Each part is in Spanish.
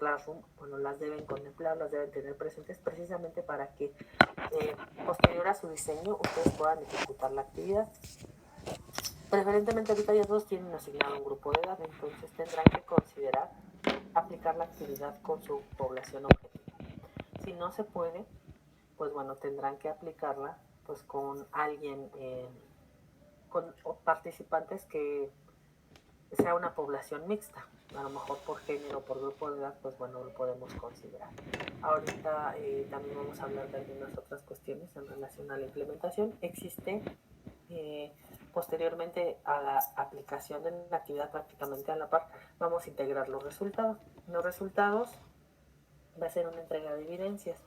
Classroom, bueno, las deben contemplar, las deben tener presentes precisamente para que posterior a su diseño ustedes puedan ejecutar la actividad. Preferentemente ahorita ya todos tienen asignado un grupo de edad, entonces tendrán que considerar aplicar la actividad con su población objetivo. Si no se puede, pues bueno, tendrán que aplicarla pues con alguien, con participantes que sea una población mixta, a lo mejor por género, por grupo de edad, pues bueno, lo podemos considerar. Ahorita también vamos a hablar de algunas otras cuestiones en relación a la implementación. Existe posteriormente a la aplicación de la actividad prácticamente a la par, vamos a integrar los resultados. Los resultados va a ser una entrega de evidencias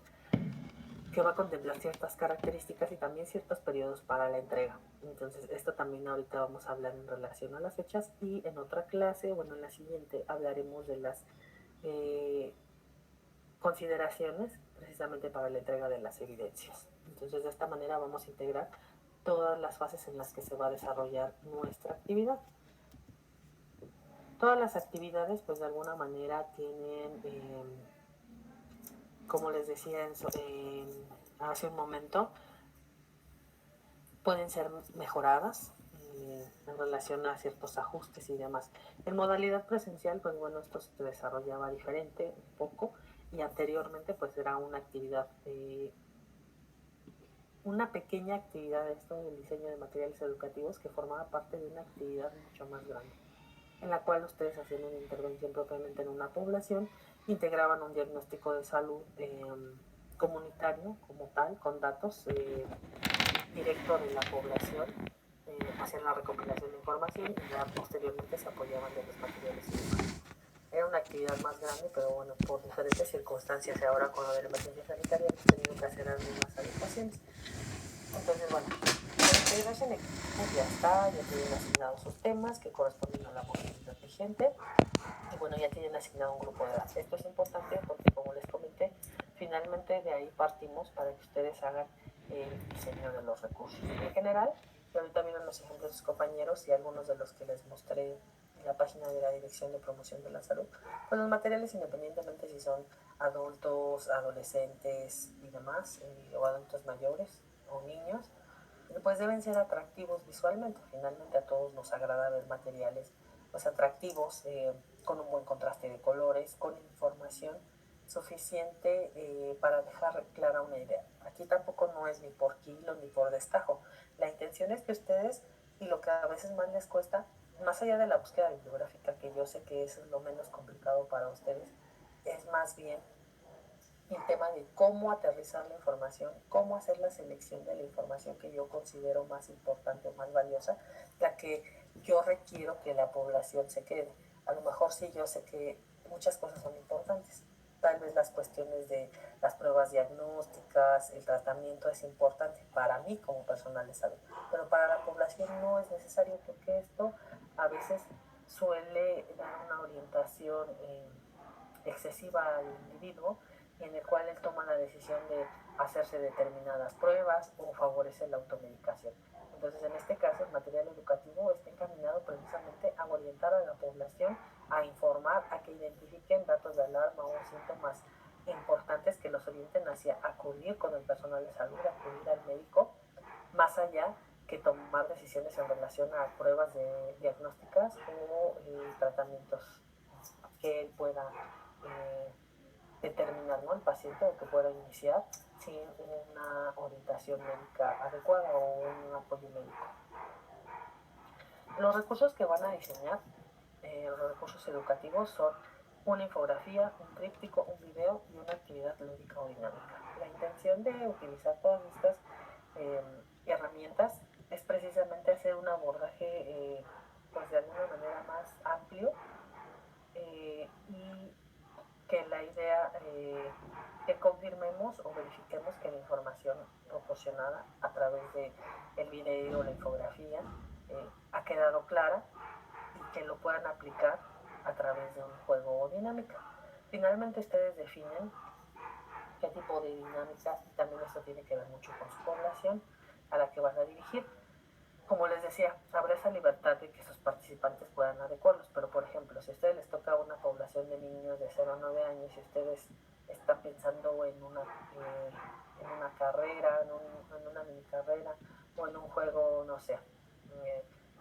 que va a contemplar ciertas características y también ciertos periodos para la entrega. Entonces, esto también ahorita vamos a hablar en relación a las fechas y en otra clase, bueno, en la siguiente hablaremos de las consideraciones precisamente para la entrega de las evidencias. Entonces, de esta manera vamos a integrar todas las fases en las que se va a desarrollar nuestra actividad. Todas las actividades, pues de alguna manera tienen, como les decía hace un momento, pueden ser mejoradas en relación a ciertos ajustes y demás. En modalidad presencial, pues bueno, esto se desarrollaba diferente un poco y anteriormente pues era una actividad, una pequeña actividad esto del diseño de materiales educativos que formaba parte de una actividad mucho más grande, en la cual ustedes hacían una intervención propiamente en una población, integraban un diagnóstico de salud comunitario como tal, con datos directo de la población, hacían la recopilación de información y ya posteriormente se apoyaban de los materiales educativos. Era una actividad más grande, pero bueno, por diferentes circunstancias y ahora con lo de la emergencia sanitaria hemos tenido que hacer algunas adecuaciones. Entonces, bueno, la integración en equipo ya está, ya tienen asignados sus temas que corresponden a la movilidad vigente y bueno, ya tienen asignado un grupo de edad. Esto es importante porque, como les comenté, finalmente de ahí partimos para que ustedes hagan el diseño de los recursos. En general, ahorita vieron los ejemplos de sus compañeros y algunos de los que les mostré en la página de la Dirección de Promoción de la Salud, pues los materiales, independientemente si son adultos, adolescentes y demás, o adultos mayores o niños, pues deben ser atractivos visualmente. Finalmente a todos nos agrada ver materiales pues atractivos, con un buen contraste de colores, con información suficiente para dejar clara una idea. Aquí tampoco no es ni por kilo ni por destajo. La intención es que ustedes, y lo que a veces más les cuesta, más allá de la búsqueda bibliográfica, que yo sé que es lo menos complicado para ustedes, es más bien el tema de cómo aterrizar la información, cómo hacer la selección de la información que yo considero más importante o más valiosa, la que yo requiero que la población se quede. A lo mejor sí, yo sé que muchas cosas son importantes. Tal vez las cuestiones de las pruebas diagnósticas, el tratamiento es importante para mí como personal de salud, pero para la población no es necesario porque esto a veces suele dar una orientación excesiva al individuo en el cual él toma la decisión de hacerse determinadas pruebas o favorecer la automedicación. Entonces, en este caso, el material educativo está encaminado precisamente a orientar a la población, a informar, a que identifiquen datos de alarma o síntomas importantes que los orienten hacia acudir con el personal de salud, acudir al médico, más allá que tomar decisiones en relación a pruebas diagnósticas o tratamientos que él pueda determinar, ¿no?, el paciente, o que pueda iniciar sin una orientación médica adecuada o un apoyo médico. Los recursos que van a diseñar, los recursos educativos, son una infografía, un tríptico, un video y una actividad lúdica o dinámica. La intención de utilizar todas estas herramientas es precisamente hacer un abordaje pues de alguna manera más amplio, y que la idea que confirmemos o verifiquemos que la información proporcionada a través de el video o la infografía ha quedado clara y que lo puedan aplicar a través de un juego o dinámica. Finalmente ustedes definen qué tipo de dinámica, y también esto tiene que ver mucho con su población a la que van a dirigir. Como les decía, habrá esa libertad de que sus participantes puedan adecuarlos, pero por ejemplo, si a ustedes les toca una población de niños de 0 a 9 años y ustedes están pensando en una carrera, en una mini carrera o en un juego, no sé,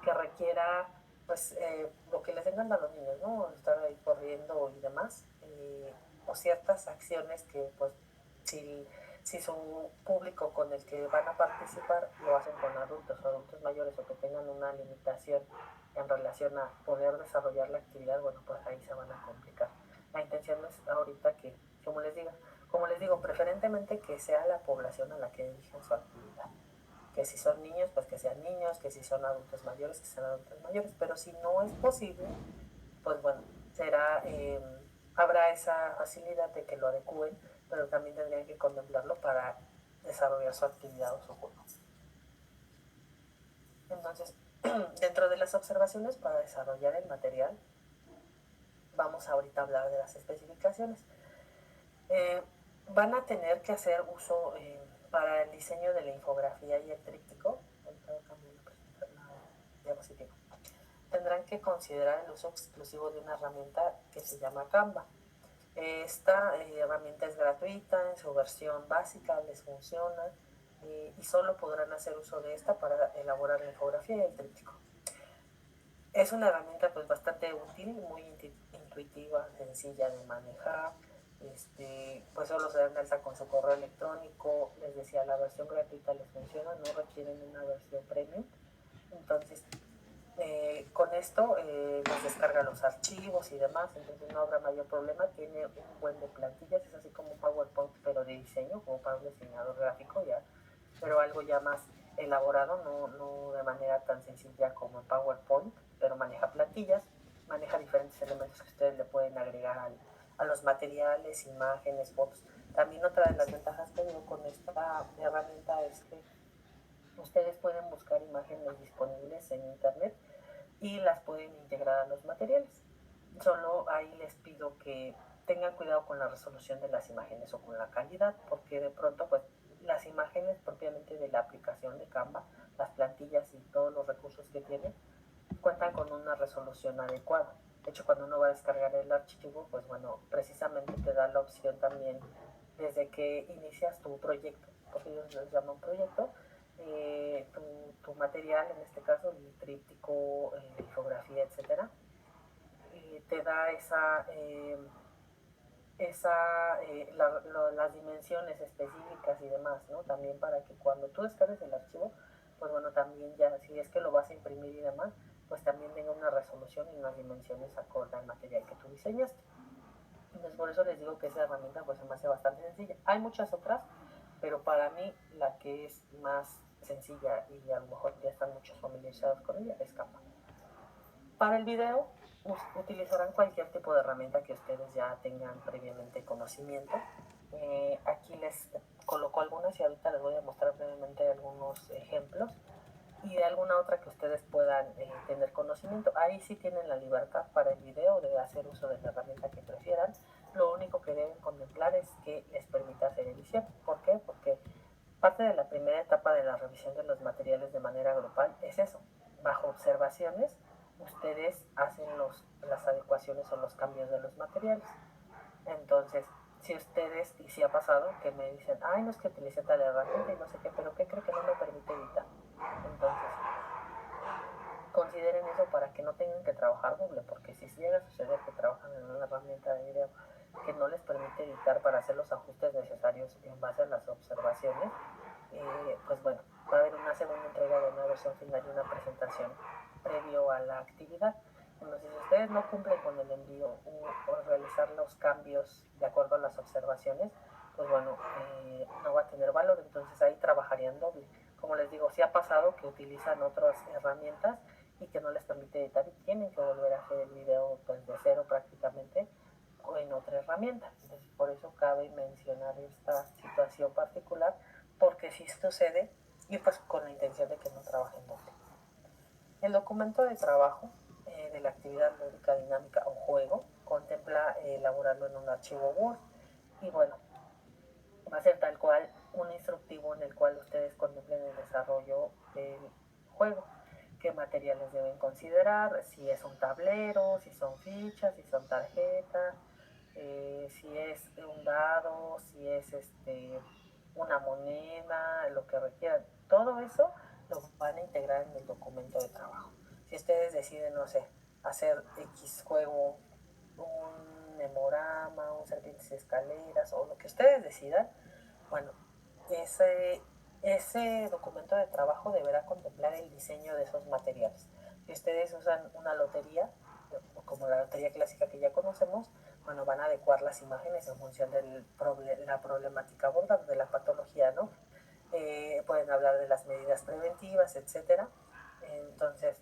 que requiera pues lo que les encanta a los niños, ¿no? Estar ahí corriendo y demás, o ciertas acciones que pues si su público con el que van a participar lo hacen con adultos o adultos mayores o que tengan una limitación en relación a poder desarrollar la actividad, bueno, pues ahí se van a complicar. La intención es ahorita que, como les digo, preferentemente que sea la población a la que dirigen su actividad. Que si son niños, pues que sean niños, que si son adultos mayores, que sean adultos mayores, pero si no es posible, pues bueno, habrá esa facilidad de que lo adecúen, pero también tendrían que contemplarlo para desarrollar su actividad o su juego. Entonces, dentro de las observaciones para desarrollar el material, vamos ahorita a hablar de las especificaciones. Van a tener que hacer uso para el diseño de la infografía y el tríptico. La diapositiva. Tendrán que considerar el uso exclusivo de una herramienta que se llama Canva. Esta herramienta es gratuita, en su versión básica les funciona y solo podrán hacer uso de esta para elaborar la infografía y el tríptico. Es una herramienta pues bastante útil, muy intuitiva, sencilla de manejar. Pues solo se dan alta con su correo electrónico. Les decía, la versión gratuita les funciona, no requieren una versión premium. Entonces, con esto les descarga los archivos y demás, entonces no habrá mayor problema. Tiene un buen de plantillas, es así como un PowerPoint, pero de diseño, como para un diseñador gráfico, ya, pero algo ya más elaborado, no de manera tan sencilla como en PowerPoint, pero maneja plantillas, maneja diferentes elementos que ustedes le pueden agregar a los materiales, imágenes, fotos. También otra de las ventajas que digo con esta herramienta es que ustedes pueden buscar imágenes disponibles en internet y las pueden integrar a los materiales. Solo ahí les pido que tengan cuidado con la resolución de las imágenes o con la calidad, porque de pronto pues las imágenes propiamente de la aplicación de Canva, las plantillas y todos los recursos que tiene, cuentan con una resolución adecuada. De hecho, cuando uno va a descargar el archivo, pues bueno, precisamente te da la opción también desde que inicias tu proyecto, porque ellos les llaman proyecto, tu material, en este caso el tríptico, infografía, etcétera, te da las dimensiones específicas y demás, ¿no? También para que cuando tú descargues el archivo, pues bueno, también ya, si es que lo vas a imprimir y demás, pues también tenga una resolución y unas dimensiones acorde al material que tú diseñaste. Entonces, por eso les digo que esa herramienta pues se me hace bastante sencilla. Hay muchas otras, pero para mí la que es más sencilla y a lo mejor ya están muchos familiarizados con ella es Canva. Para el video utilizarán cualquier tipo de herramienta que ustedes ya tengan previamente conocimiento. Aquí les coloco algunas y ahorita les voy a mostrar brevemente algunos ejemplos y de alguna otra que ustedes puedan tener conocimiento. Ahí sí tienen la libertad para el video de hacer uso de la herramienta que prefieran. Lo único que deben contemplar es que les permita hacer edición. ¿Por qué? Porque parte de la primera etapa de la revisión de los materiales de manera grupal es eso. Bajo observaciones, ustedes hacen las adecuaciones o los cambios de los materiales. Entonces, si ustedes, y si ha pasado, que me dicen, ay, no es que utilicé tal herramienta y no sé qué, pero ¿qué creo que no me permite editar? Entonces, consideren eso para que no tengan que trabajar doble, porque si llega a suceder que trabajan en una herramienta de video que no les permite editar para hacer los ajustes necesarios en base a las observaciones, pues bueno, va a haber una segunda entrega de una versión final y una presentación previo a la actividad. Entonces, si ustedes no cumplen con el envío o realizar los cambios de acuerdo a las observaciones, pues bueno, no va a tener valor, entonces ahí trabajarían doble. Como les digo, sí ha pasado que utilizan otras herramientas y que no les permite editar y tienen que volver a hacer el video pues de cero prácticamente o en otra herramienta. Entonces, por eso cabe mencionar esta situación particular, porque sí sucede y pues con la intención de que no trabajen doble. El documento de trabajo de la actividad lúdica, dinámica o juego contempla elaborarlo en un archivo Word y bueno, va a ser tal cual un instructivo en el cual ustedes contemplen el desarrollo del juego juego, qué materiales deben considerar, si es un tablero, si son fichas, si son tarjetas, si es un dado, si es una moneda, lo que requieran. Todo eso lo van a integrar en el documento de trabajo. Si ustedes deciden, no sé, hacer X juego, un memorama, un serpientes y escaleras o lo que ustedes decidan, bueno, ese documento de trabajo deberá contemplar el diseño de esos materiales. Si ustedes usan una lotería, como la lotería clásica que ya conocemos, bueno, van a adecuar las imágenes en función de la problemática abordada, de la patología, ¿no? Pueden hablar de las medidas preventivas, etcétera. Entonces,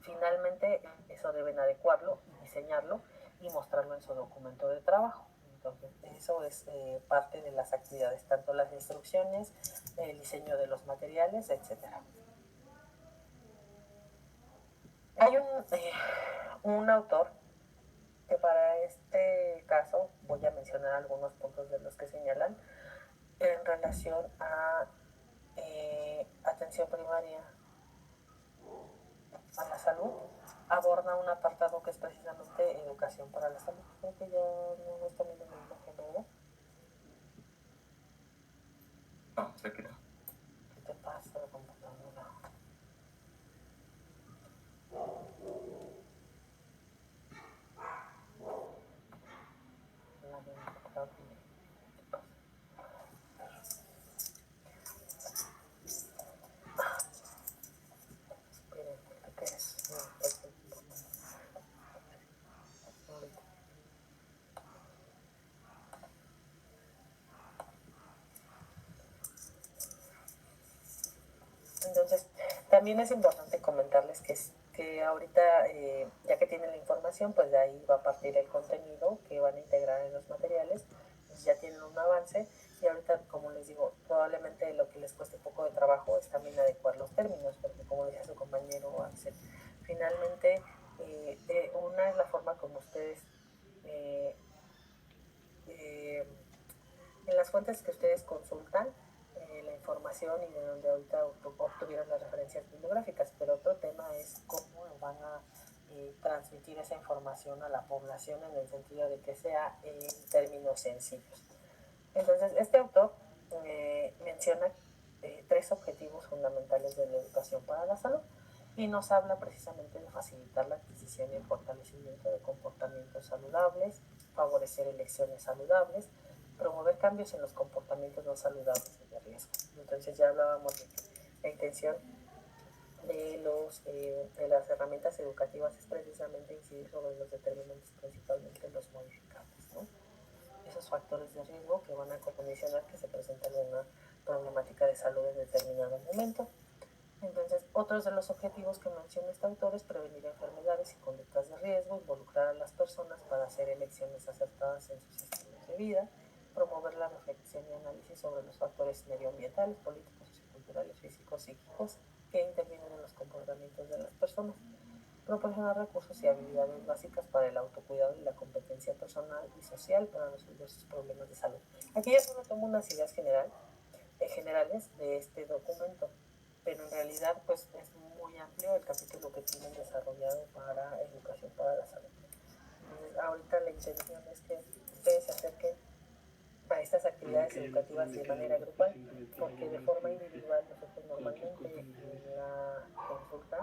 finalmente, eso deben adecuarlo y diseñarlo y mostrarlo en su documento de trabajo. Entonces, eso es parte de las actividades, tanto las instrucciones, el diseño de los materiales, etcétera. Hay un autor que para este caso voy a mencionar algunos puntos de los que señalan en relación a atención primaria a la salud. Aborda un apartado que es precisamente educación para la salud. Creo que ya no está viendo mi imagen, ¿verdad? No, se quita. ¿Qué te pasa la computadora? La de Esperen, ¿qué es? Entonces, también es importante comentarles que ahorita, ya que tienen la información, pues de ahí va a partir el contenido que van a integrar en los materiales. Ya tienen un avance y ahorita, como les digo, probablemente lo que les cueste un poco de trabajo es también adecuar los términos, porque como decía su compañero Axel, finalmente una es la forma como ustedes, eh, eh, en las fuentes que ustedes consultan, la información y de donde ahorita obtuvieron las referencias bibliográficas, pero otro tema es cómo van a transmitir esa información a la población en el sentido de que sea en términos sencillos. Entonces, este autor menciona 3 objetivos fundamentales de la educación para la salud y nos habla precisamente de facilitar la adquisición y el fortalecimiento de comportamientos saludables, favorecer elecciones saludables, promover cambios en los comportamientos no saludables y de riesgo. Entonces ya hablábamos de que la intención de las herramientas educativas es precisamente incidir sobre los determinantes, principalmente los modificables, ¿no? Esos factores de riesgo que van a condicionar que se presente alguna problemática de salud en determinado momento. Entonces, otros de los objetivos que menciona este autor es prevenir enfermedades y conductas de riesgo, involucrar a las personas para hacer elecciones acertadas en sus estilos de vida, promover la reflexión y análisis sobre los factores medioambientales, políticos, socioculturales, físicos, psíquicos que intervienen en los comportamientos de las personas, proporcionar recursos y habilidades básicas para el autocuidado y la competencia personal y social para resolver sus problemas de salud. Aquí ya solo tomo unas ideas generales de este documento, pero en realidad pues es muy amplio el capítulo que tienen desarrollado para educación para la salud. Entonces, ahorita la intención es que ustedes se acerquen a estas actividades educativas de manera grupal, porque de forma individual nosotros normalmente en la consulta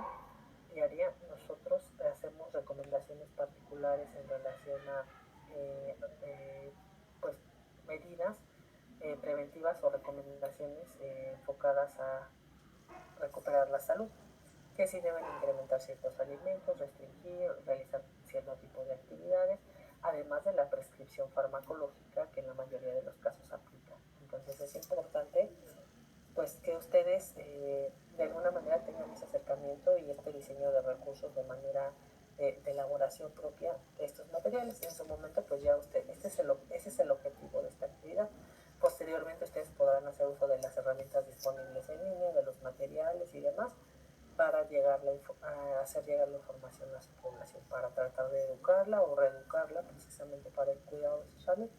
diaria nosotros hacemos recomendaciones particulares en relación a pues medidas preventivas o recomendaciones enfocadas a recuperar la salud, que si deben incrementar ciertos alimentos, restringir, realizar cierto tipo de actividades, además de la prescripción farmacológica que en la mayoría de los casos aplica. Entonces es importante pues que ustedes de alguna manera tengan ese acercamiento y este diseño de recursos de manera de elaboración propia de estos materiales. En su momento pues ya ese es el objetivo de esta actividad. Posteriormente ustedes podrán hacer uso de las herramientas disponibles en línea, de los materiales y demás, para hacer llegar la información a su población, para tratar de educarla o reeducarla precisamente para el cuidado de su salud.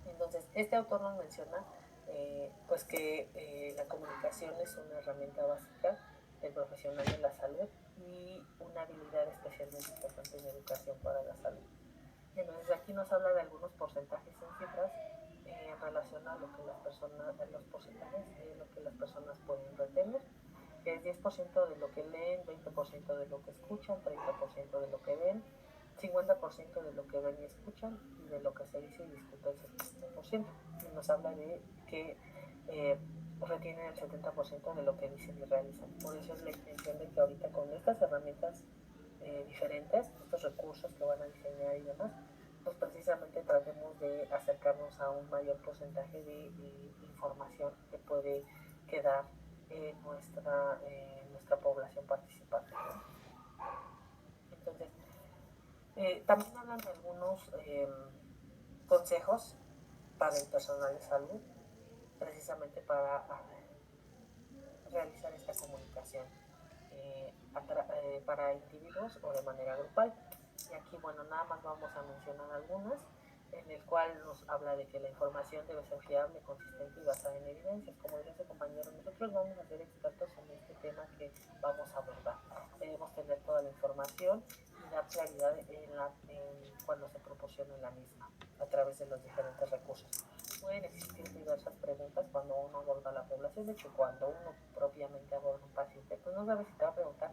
Entonces, este autor nos menciona pues que la comunicación es una herramienta básica del profesional de la salud y una habilidad especialmente importante en educación para la salud. Entonces aquí nos habla de algunos porcentajes en cifras en relación a lo que las personas, los porcentajes de lo que las personas pueden retener, que es 10% de lo que leen, 20% de lo que escuchan, 30% de lo que ven, 50% de lo que ven y escuchan, y de lo que se dice y discute el 70%. Y nos habla de que retienen el 70% de lo que dicen y realizan. Por eso es la intención de que ahorita con estas herramientas diferentes, estos recursos que van a diseñar y demás, pues precisamente tratemos de acercarnos a un mayor porcentaje de información que puede quedar en nuestra población participante, ¿no? Entonces, también hablan de algunos consejos para el personal de salud, precisamente para realizar esta comunicación para individuos o de manera grupal. Y aquí, bueno, nada más vamos a mencionar algunas, en el cual nos habla de que la información debe ser fiable, consistente y basada en evidencias. Como dice compañero, nosotros vamos a ser expertos en este tema que vamos a abordar. Debemos tener toda la información y dar claridad cuando se proporcione la misma a través de los diferentes recursos. Pueden existir diversas preguntas cuando uno aborda la población. De hecho, cuando uno propiamente aborda un paciente, pues no sabe si te va a preguntar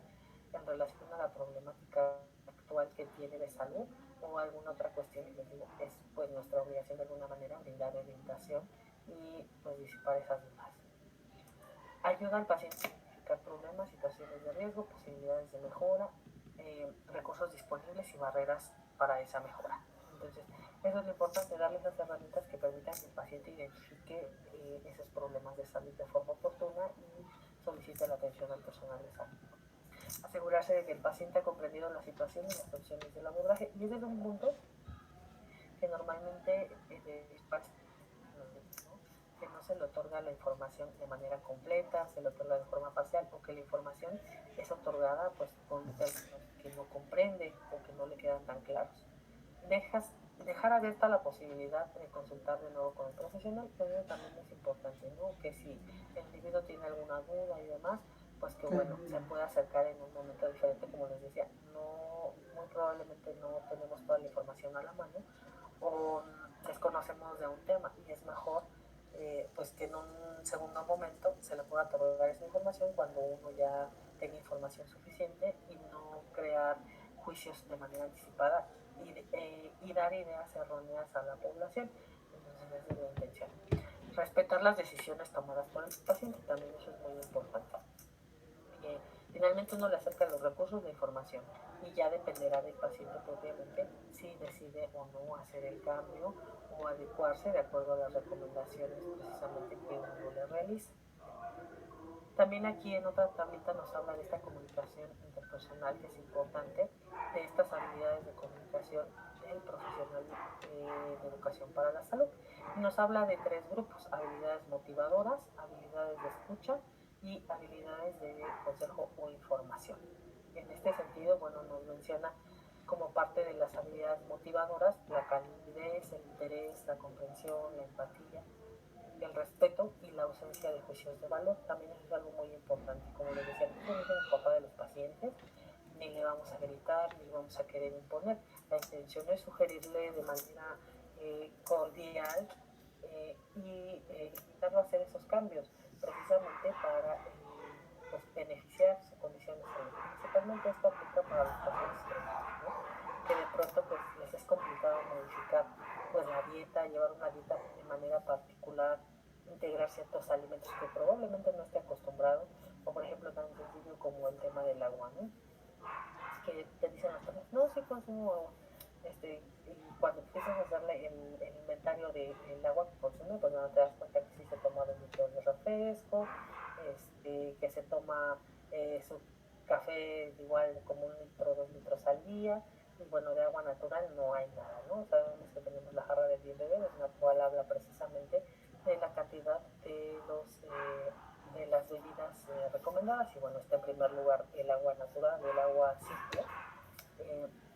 en relación a la problemática actual que tiene de salud o alguna otra cuestión. Y les digo, es pues nuestra obligación de alguna manera brindar orientación y pues disipar esas dudas. Ayuda al paciente a identificar problemas, situaciones de riesgo, posibilidades de mejora, recursos disponibles y barreras para esa mejora. Entonces, eso es lo importante, darle esas herramientas que permitan que el paciente identifique esos problemas de salud de forma oportuna y solicite la atención al personal de salud. Asegurarse de que el paciente ha comprendido la situación y las opciones del abordaje. Y ese es un punto que normalmente que no se le otorga la información de manera completa, se le otorga de forma parcial, o que la información es otorgada pues con términos que no comprende o que no le quedan tan claros. Dejar abierta la posibilidad de consultar de nuevo con el profesional, pero también es importante, ¿no? Que si el individuo tiene alguna duda y demás, pues que bueno, se pueda acercar en un momento diferente, como les decía, no, muy probablemente no tenemos toda la información a la mano o desconocemos de un tema y es mejor pues que en un segundo momento se le pueda otorgar esa información cuando uno ya tenga información suficiente y no crear juicios de manera anticipada y dar ideas erróneas a la población. Entonces esa es la intención. Respetar las decisiones tomadas por el paciente, también eso es muy importante. Finalmente uno le acerca los recursos de información y ya dependerá del paciente propiamente si decide o no hacer el cambio o adecuarse de acuerdo a las recomendaciones precisamente que uno le realiza. También aquí en otra tablita nos habla de esta comunicación interpersonal que es importante, de estas habilidades de comunicación del profesional de educación para la salud. Y nos habla de 3 grupos: habilidades motivadoras, habilidades de escucha y habilidades de consejo o información. En este sentido, bueno, nos menciona como parte de las habilidades motivadoras la calidez, el interés, la comprensión, la empatía, el respeto y la ausencia de juicios de valor. También eso es algo muy importante. Como les decía, nosotros no somos papá de los pacientes, ni le vamos a gritar, ni le vamos a querer imponer. La intención es sugerirle de manera cordial y invitarlo a hacer esos cambios, precisamente para pues, beneficiar su condición de salud. Principalmente esto aplica para los pacientes crónicos, ¿no? Que de pronto pues, les es complicado modificar pues, la dieta, llevar una dieta de manera particular, integrar ciertos alimentos que probablemente no esté acostumbrado, o por ejemplo tan sencillo como el tema del agua, ¿no? Que te dicen las personas, no, sí consumo agua. Y cuando empiezas a hacerle el inventario del agua que consume, pues no te das cuenta que sí se toma 2 litros de refresco, que se toma su café igual como 1 litro, 2 litros al día, y bueno, de agua natural no hay nada, ¿no? Sabemos que tenemos la jarra del bien beber, en la cual habla precisamente de la cantidad de las bebidas recomendadas, y bueno, está en primer lugar el agua natural, el agua simple,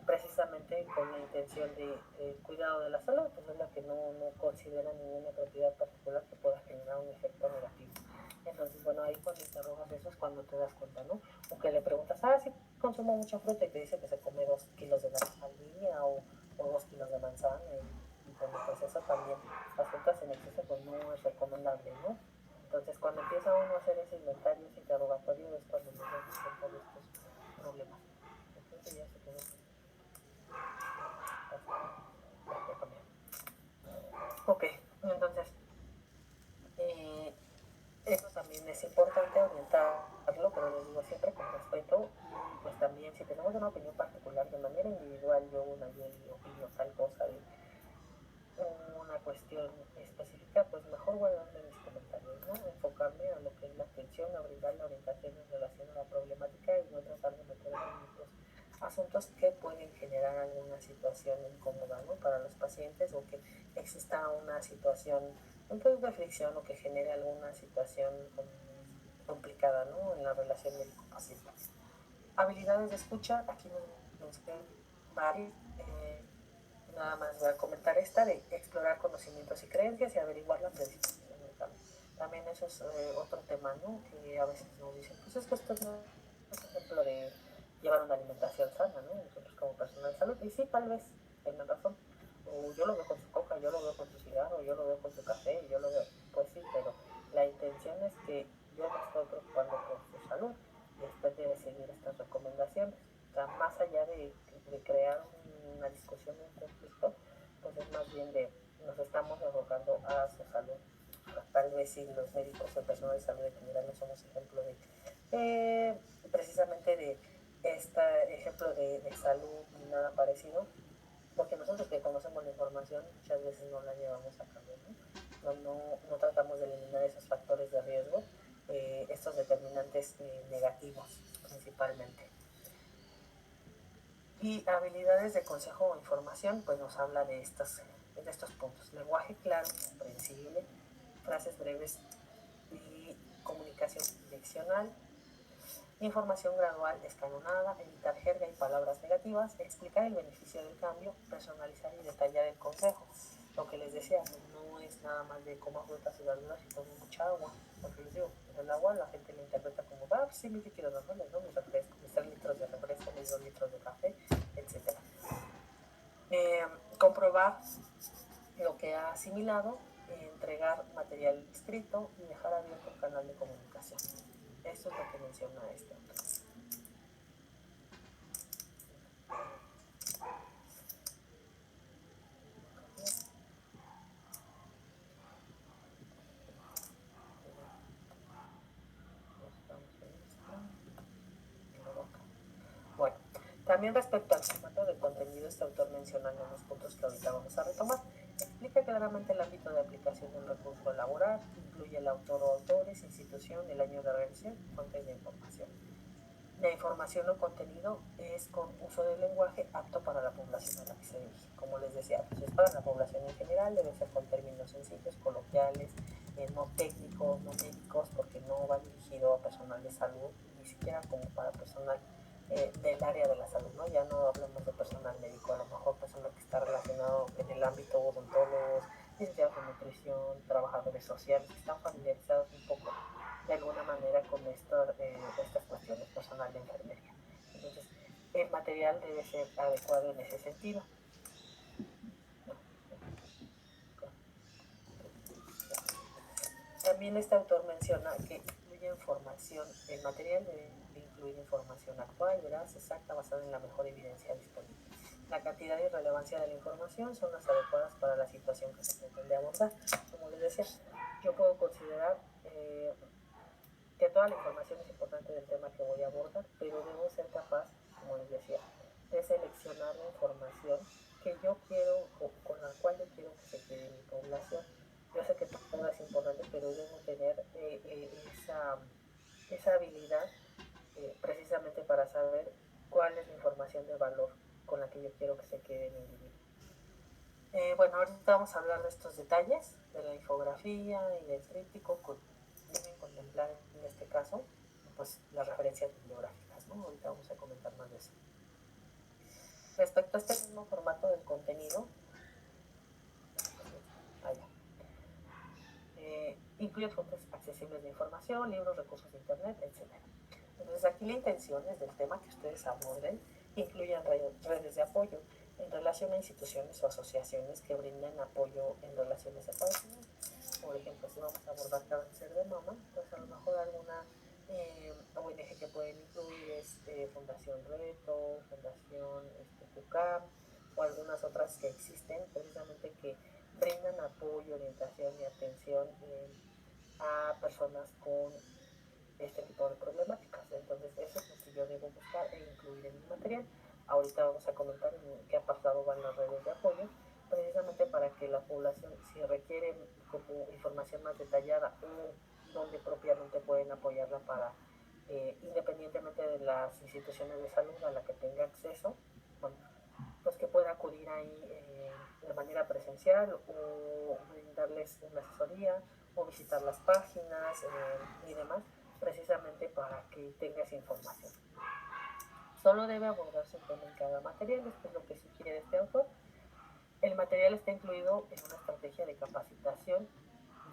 precisamente con la intención de cuidado de la salud, pues es la que no considera ninguna propiedad particular que pueda generar un efecto negativo. Entonces, bueno, ahí cuando interrogas eso es cuando te das cuenta, ¿no? O que le preguntas, sí, consumo mucha fruta y te dice que se come 2 kilos de naranja al día o 2 kilos de manzana y bueno, pues eso también, las frutas en exceso pues no es recomendable, ¿no? Entonces, cuando empieza uno a hacer ese inventario, ese interrogatorio, es cuando nos damos cuenta de estos problemas. Entonces ya se quedó. Ok, entonces, eso también es importante orientarlo, pero les digo siempre con respeto. Y pues también, si tenemos una opinión particular de manera individual, yo, Nayeli, opino tal cosa de una cuestión específica, pues mejor guardarme mis comentarios, ¿no? Enfocarme a lo que es la atención, a brindar la orientación en relación a la problemática y no tratar de meter en otros asuntos que pueden generar alguna situación incómoda, ¿no? Para los pacientes o que exista una situación pues, de fricción o que genere alguna situación complicada, ¿no? En la relación médico-paciente. Habilidades de escucha, aquí nos mencioné varias. Nada más voy a comentar esta de explorar conocimientos y creencias y averiguar la predisposición del cambio. También eso es otro tema, ¿no? Que a veces nos dicen, pues es que esto no es ejemplo de llevar una alimentación sana, ¿no? Nosotros como personal de salud, y sí, tal vez tienen razón. O yo lo veo con su coca, yo lo veo con su cigarro, yo lo veo con su café, yo lo veo, pues sí, pero la intención es que yo me estoy preocupando por su salud y usted debe seguir estas recomendaciones. O sea, más allá de crear una discusión, un conflicto, pues es más bien de nos estamos enfocando a su salud. Tal vez si los médicos o el personal de salud en general no somos ejemplo de precisamente de este ejemplo de salud ni nada parecido, porque nosotros que conocemos la información muchas veces no la llevamos a cabo, no tratamos de eliminar esos factores de riesgo, estos determinantes negativos principalmente. Y habilidades de consejo o información, pues nos habla de estos puntos. Lenguaje claro y comprensible, frases breves y comunicación direccional, información gradual escalonada, evitar jerga y palabras negativas, explicar el beneficio del cambio, personalizar y detallar el consejo. Lo que les decía, no es nada más de comer frutas y verduras y tomar mucha agua, porque les digo, el agua la gente lo interpreta como, sí, mis líquidos normales, ¿no? Mis refrescos, mis 3 litros de refresco, mis 2 litros de café, etc. Comprobar lo que ha asimilado, entregar material escrito y dejar abierto un canal de comunicación. Eso es lo que menciona este autor. Bueno, también respecto al formato de contenido, este autor menciona algunos puntos que ahorita vamos a retomar. Explica claramente el ámbito de aplicación del recurso a elaborar, incluye el autor o autores, institución, el año de realización, fuentes de información. La información o contenido es con uso del lenguaje apto para la población a la que se dirige. Como les decía, pues es para la población en general, debe ser con términos sencillos, coloquiales, no técnicos, no médicos, porque no va dirigido a personal de salud, ni siquiera como para personal del área de la salud, ¿no? Ya no hablemos de personal médico, a lo mejor personal que está relacionado en el ámbito odontólogos, licenciados en nutrición, trabajadores sociales, que están familiarizados un poco de alguna manera con estas cuestiones personal de enfermería. Entonces, el material debe ser adecuado en ese sentido. También este autor menciona que incluye información, el material debe incluir información actual, veraz, exacta, basada en la mejor evidencia disponible. La cantidad y relevancia de la información son las adecuadas para la situación que se pretende abordar. Como les decía, yo puedo considerar que toda la información es importante del tema que voy a abordar, pero debo ser capaz, como les decía, de seleccionar la información que yo quiero o con la cual yo quiero que se quede mi población. Yo sé que todo es importante, pero debo tener esa habilidad precisamente para saber cuál es la información de valor con la que yo quiero que se quede mi individuo. Bueno, ahorita vamos a hablar de estos detalles, de la infografía y del tríptico, deben contemplar en este caso pues las referencias bibliográficas, ¿no? Ahorita vamos a comentar más de eso. Respecto a este mismo formato del contenido, incluye fuentes accesibles de información, libros, recursos de internet, etc. Entonces aquí la intención es del tema que ustedes aborden, incluyan redes de apoyo en relación a instituciones o asociaciones que brinden apoyo en relaciones a padecimiento. Por ejemplo, si vamos a abordar cáncer de mama, pues a lo mejor alguna ONG que pueden incluir es Fundación Reto, Fundación FUCAM, o algunas otras que existen precisamente que brindan apoyo, orientación y atención a personas con este tipo de problemáticas. Entonces eso es lo que yo debo buscar e incluir en mi material. Ahorita vamos a comentar en qué apartado van las redes de apoyo, precisamente para que la población, si requiere como información más detallada o donde propiamente pueden apoyarla para, independientemente de las instituciones de salud a la que tenga acceso, bueno, pues que pueda acudir ahí de manera presencial o brindarles una asesoría o visitar las páginas y demás, precisamente para que tengas información. Solo debe abordarse un tema en cada material, esto es lo que sugiere este autor. El material está incluido en una estrategia de capacitación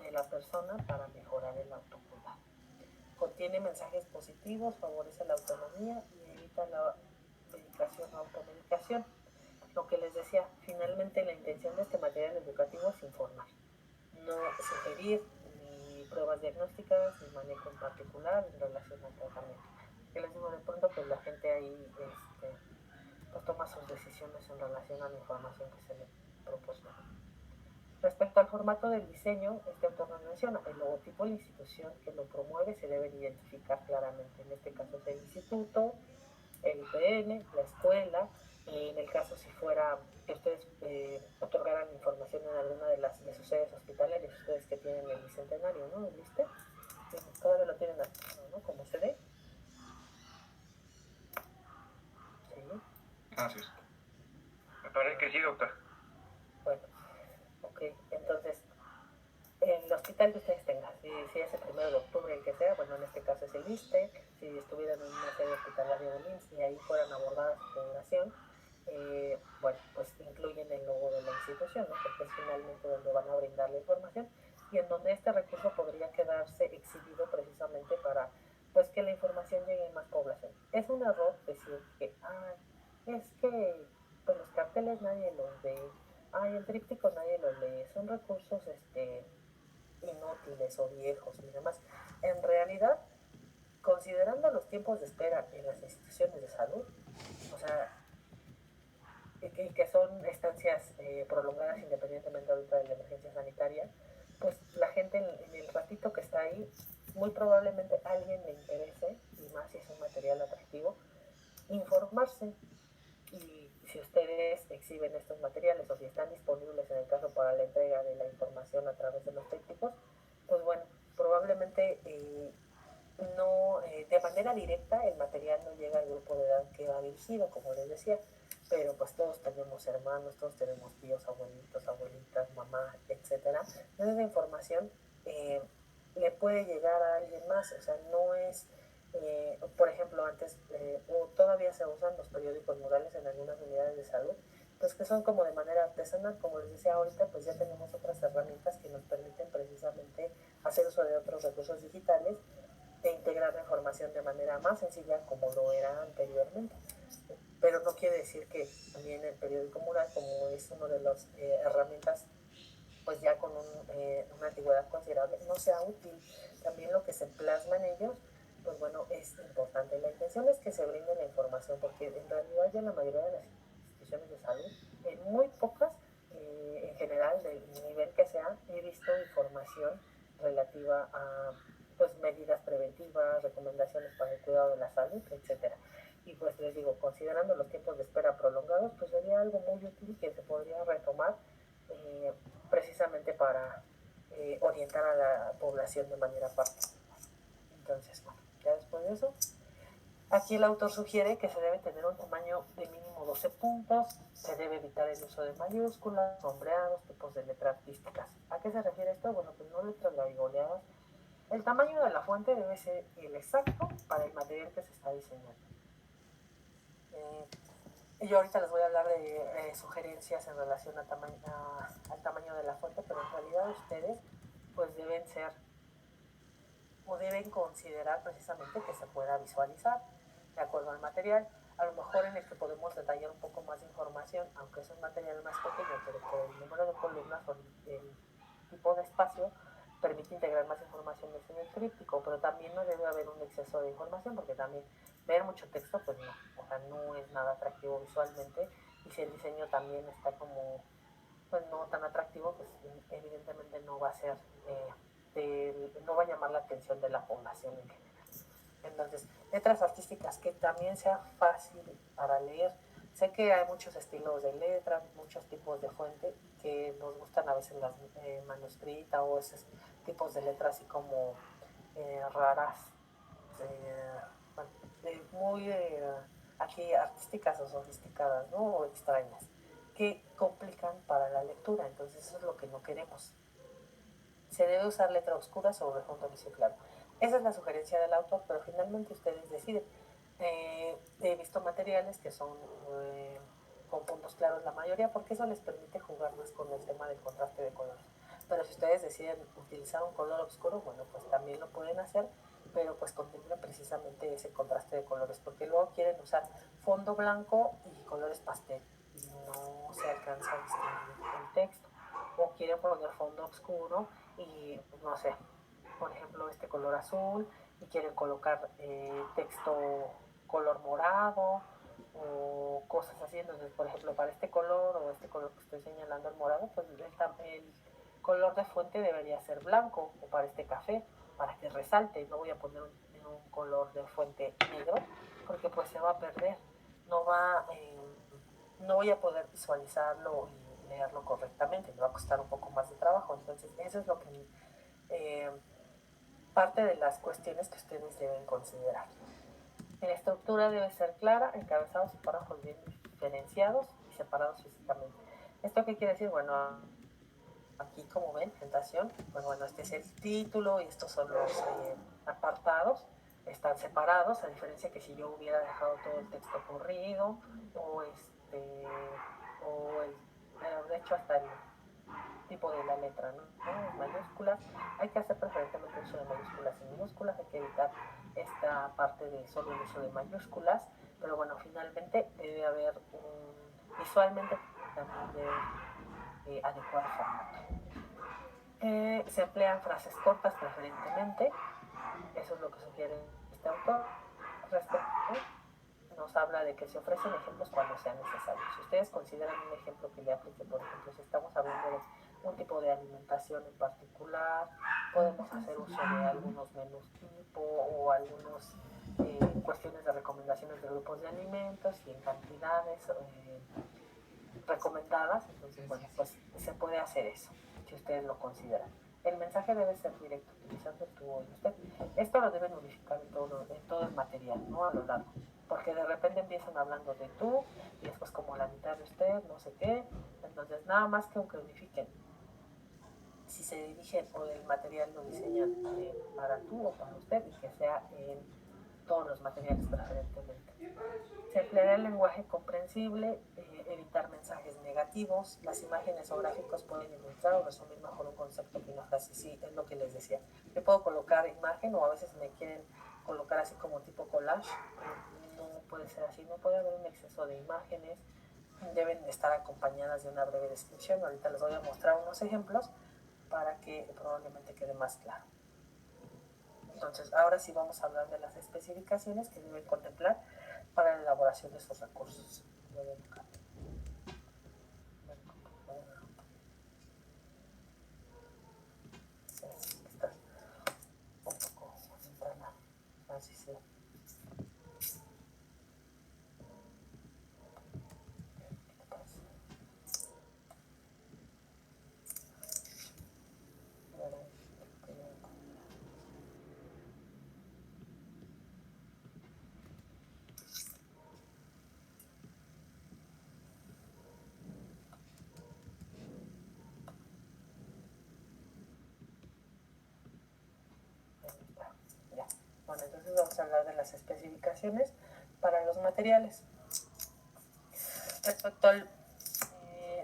de la persona para mejorar el autocuidado. Contiene mensajes positivos, favorece la autonomía y evita la medicación o automedicación. Lo que les decía, finalmente la intención de este material educativo es informar, no sugerir ni pruebas diagnósticas ni manejo en particular en relación al tratamiento. Que les digo, de pronto pues la gente ahí pues toma sus decisiones en relación a la información que se le proporciona. Respecto al formato del diseño, este autor nos menciona, el logotipo de la institución que lo promueve se debe identificar claramente. En este caso es el instituto, el IPN, la escuela. En el caso si fuera que ustedes otorgaran información en alguna de sus sedes hospitalarias, ustedes que tienen el bicentenario, ¿no? ¿El ISSSTE? Todavía lo tienen activo, ¿no? Como sede. Sí. Así es. Me parece que sí, doctor. Bueno, ok. Entonces, el hospital que ustedes tengan, si es el 1 de octubre, el que sea, bueno, en este caso es el ISSSTE, si estuvieran en una sede hospitalaria del IMSS y ahí fueran abordadas su población, bueno, pues incluyen el logo de la institución, ¿no? Porque es finalmente donde van a brindar la información y en donde este recurso podría quedarse exhibido precisamente para pues que la información llegue a más población. Es un error decir que, es que pues los carteles nadie los ve, el tríptico nadie lo lee, son recursos inútiles o viejos y demás. En realidad, considerando los tiempos de espera en las instituciones de salud, o sea, que son estancias prolongadas independientemente ahorita de la emergencia sanitaria, pues la gente en el ratito que está ahí, muy probablemente a alguien le interese, y más si es un material atractivo, informarse. Y si ustedes exhiben estos materiales o si están disponibles en el caso para la entrega de la información a través de los técnicos, pues bueno, probablemente no, de manera directa el material no llega al grupo de edad que va dirigido, como les decía, pero pues todos tenemos hermanos, todos tenemos tíos, abuelitos, abuelitas, mamá, etcétera. Entonces la información le puede llegar a alguien más, o sea, no es, por ejemplo, antes, o todavía se usan los periódicos murales en algunas unidades de salud, pues que son como de manera artesanal, como les decía ahorita, pues ya tenemos otras herramientas que nos permiten precisamente hacer uso de otros recursos digitales e integrar la información de manera más sencilla como lo era anteriormente. Pero no quiere decir que también el periódico mural, como es una de las herramientas pues ya con una antigüedad considerable, no sea útil. También lo que se plasma en ellos, pues bueno, es importante. La intención es que se brinde la información, porque en realidad ya la mayoría de las instituciones de salud, en muy pocas, en general, del nivel que sea, he visto información relativa a pues medidas preventivas, recomendaciones para el cuidado de la salud, etcétera. Y pues les digo, considerando los tiempos de espera prolongados, pues sería algo muy útil que se podría retomar precisamente para orientar a la población de manera particular. Entonces, bueno, ya después de eso, aquí el autor sugiere que se debe tener un tamaño de mínimo 12 puntos, se debe evitar el uso de mayúsculas, sombreados, tipos de letras artísticas. ¿A qué se refiere esto? Bueno, pues no letras garigoleadas. El tamaño de la fuente debe ser el exacto para el material que se está diseñando. Y yo ahorita les voy a hablar de sugerencias en relación al tamaño de la fuente, pero en realidad ustedes pues deben ser o deben considerar precisamente que se pueda visualizar de acuerdo al material. A lo mejor en el que podemos detallar un poco más de información, aunque es un material más pequeño, pero por el número de columnas o el tipo de espacio permite integrar más información en el tríptico, pero también no debe haber un exceso de información, porque también ver mucho texto pues no, o sea, no es nada atractivo visualmente, y si el diseño también está como pues no tan atractivo, pues evidentemente no va a ser no va a llamar la atención de la población en general. Entonces, letras artísticas que también sea fácil para leer. Sé que hay muchos estilos de letra, muchos tipos de fuente que nos gustan a veces las manuscritas o esos tipos de letras así como raras, bueno, muy aquí artísticas o sofisticadas, ¿no? O extrañas, que complican para la lectura. Entonces, eso es lo que no queremos. Se debe usar letra oscura sobre fondo gris claro. Esa es la sugerencia del autor, pero finalmente ustedes deciden. He visto materiales que son con fondos claros la mayoría, porque eso les permite jugar más con el tema del contraste de colores. Pero si ustedes deciden utilizar un color oscuro, bueno, pues también lo pueden hacer, pero pues contemplen precisamente ese contraste de colores, porque luego quieren usar fondo blanco y colores pastel, y no se alcanza a distinguir el texto. O quieren poner fondo oscuro y no sé, por ejemplo este color azul y quieren colocar texto color morado o cosas así. Entonces, por ejemplo, para este color o este color que estoy señalando, el morado, pues el color de fuente debería ser blanco, o para este café, para que resalte. No voy a poner un color de fuente negro porque pues se va a perder, no va no voy a poder visualizarlo y leerlo correctamente, me va a costar un poco más de trabajo. Entonces, eso es lo que parte de las cuestiones que ustedes deben considerar. La estructura debe ser clara, encabezados y párrafos bien diferenciados y separados físicamente. ¿Esto qué quiere decir? Bueno, aquí como ven, presentación, pues bueno, este es el título y estos son los apartados, están separados, a diferencia que si yo hubiera dejado todo el texto corrido o de hecho hasta el tipo de la letra, ¿no? Mayúsculas, hay que hacer preferentemente uso de mayúsculas y minúsculas, hay que evitar esta parte de solo el uso de mayúsculas, pero bueno, finalmente debe haber visualmente también debe adecuar formato. Se emplean frases cortas preferentemente, eso es lo que sugiere este autor. Respecto, nos habla de que se ofrecen ejemplos cuando sean necesarios. Si ustedes consideran un ejemplo que le aplique, por ejemplo, si estamos hablando de un tipo de alimentación en particular, podemos hacer uso de algunos menús tipo o algunas cuestiones de recomendaciones de grupos de alimentos y en cantidades recomendadas. Entonces, bueno, pues se puede hacer eso, si ustedes lo consideran. El mensaje debe ser directo, utilizando tú y usted. Esto lo deben unificar en todo el material, ¿no? A lo largo. Porque de repente empiezan hablando de tú y después como la mitad de usted, no sé qué. Entonces, nada más que aunque unifiquen. Si se dirigen o el material lo diseñan para tú o para usted, y que sea en todos los materiales preferentemente. Se empleará el lenguaje comprensible, evitar mensajes negativos. Las imágenes o gráficos pueden ilustrar o resumir mejor un concepto que una frase. Sí, es lo que les decía. Yo puedo colocar imagen o a veces me quieren colocar así como tipo collage. No puede ser así, no puede haber un exceso de imágenes. Deben estar acompañadas de una breve descripción. Ahorita les voy a mostrar unos ejemplos para que probablemente quede más claro. Entonces, ahora sí vamos a hablar de las especificaciones que deben contemplar para la elaboración de esos recursos. Está un poco concentrada, así se. Bueno, entonces vamos a hablar de las especificaciones para los materiales. Respecto al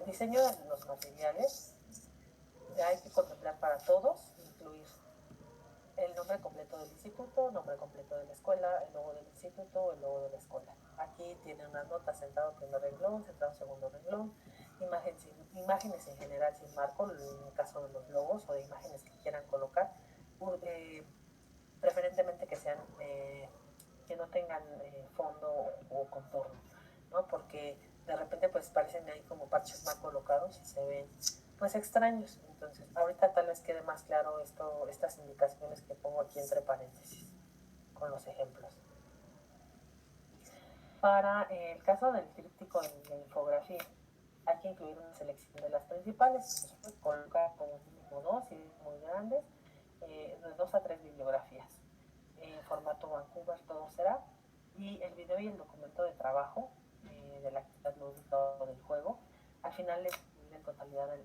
diseño de los materiales, ya hay que contemplar para todos, incluir el nombre completo del instituto, nombre completo de la escuela, el logo del instituto, el logo de la escuela. Aquí tiene unas notas: centrado primer renglón, centrado segundo renglón, imágenes en general sin marco, en el caso de los logos o de imágenes que quieran colocar, preferentemente que sean que no tengan fondo o contorno, ¿no? Porque de repente pues parecen ahí como parches mal colocados y se ven pues extraños. Entonces ahorita tal vez quede más claro estas indicaciones que pongo aquí entre paréntesis con los ejemplos. Para el caso del tríptico en la infografía, hay que incluir una selección de las principales, pues, colocar como mínimo 2 y muy grandes, de 2 a 3 bibliografías, en formato Vancouver todo será, y el video y el documento de trabajo de la actividad lúdica o del juego, al final le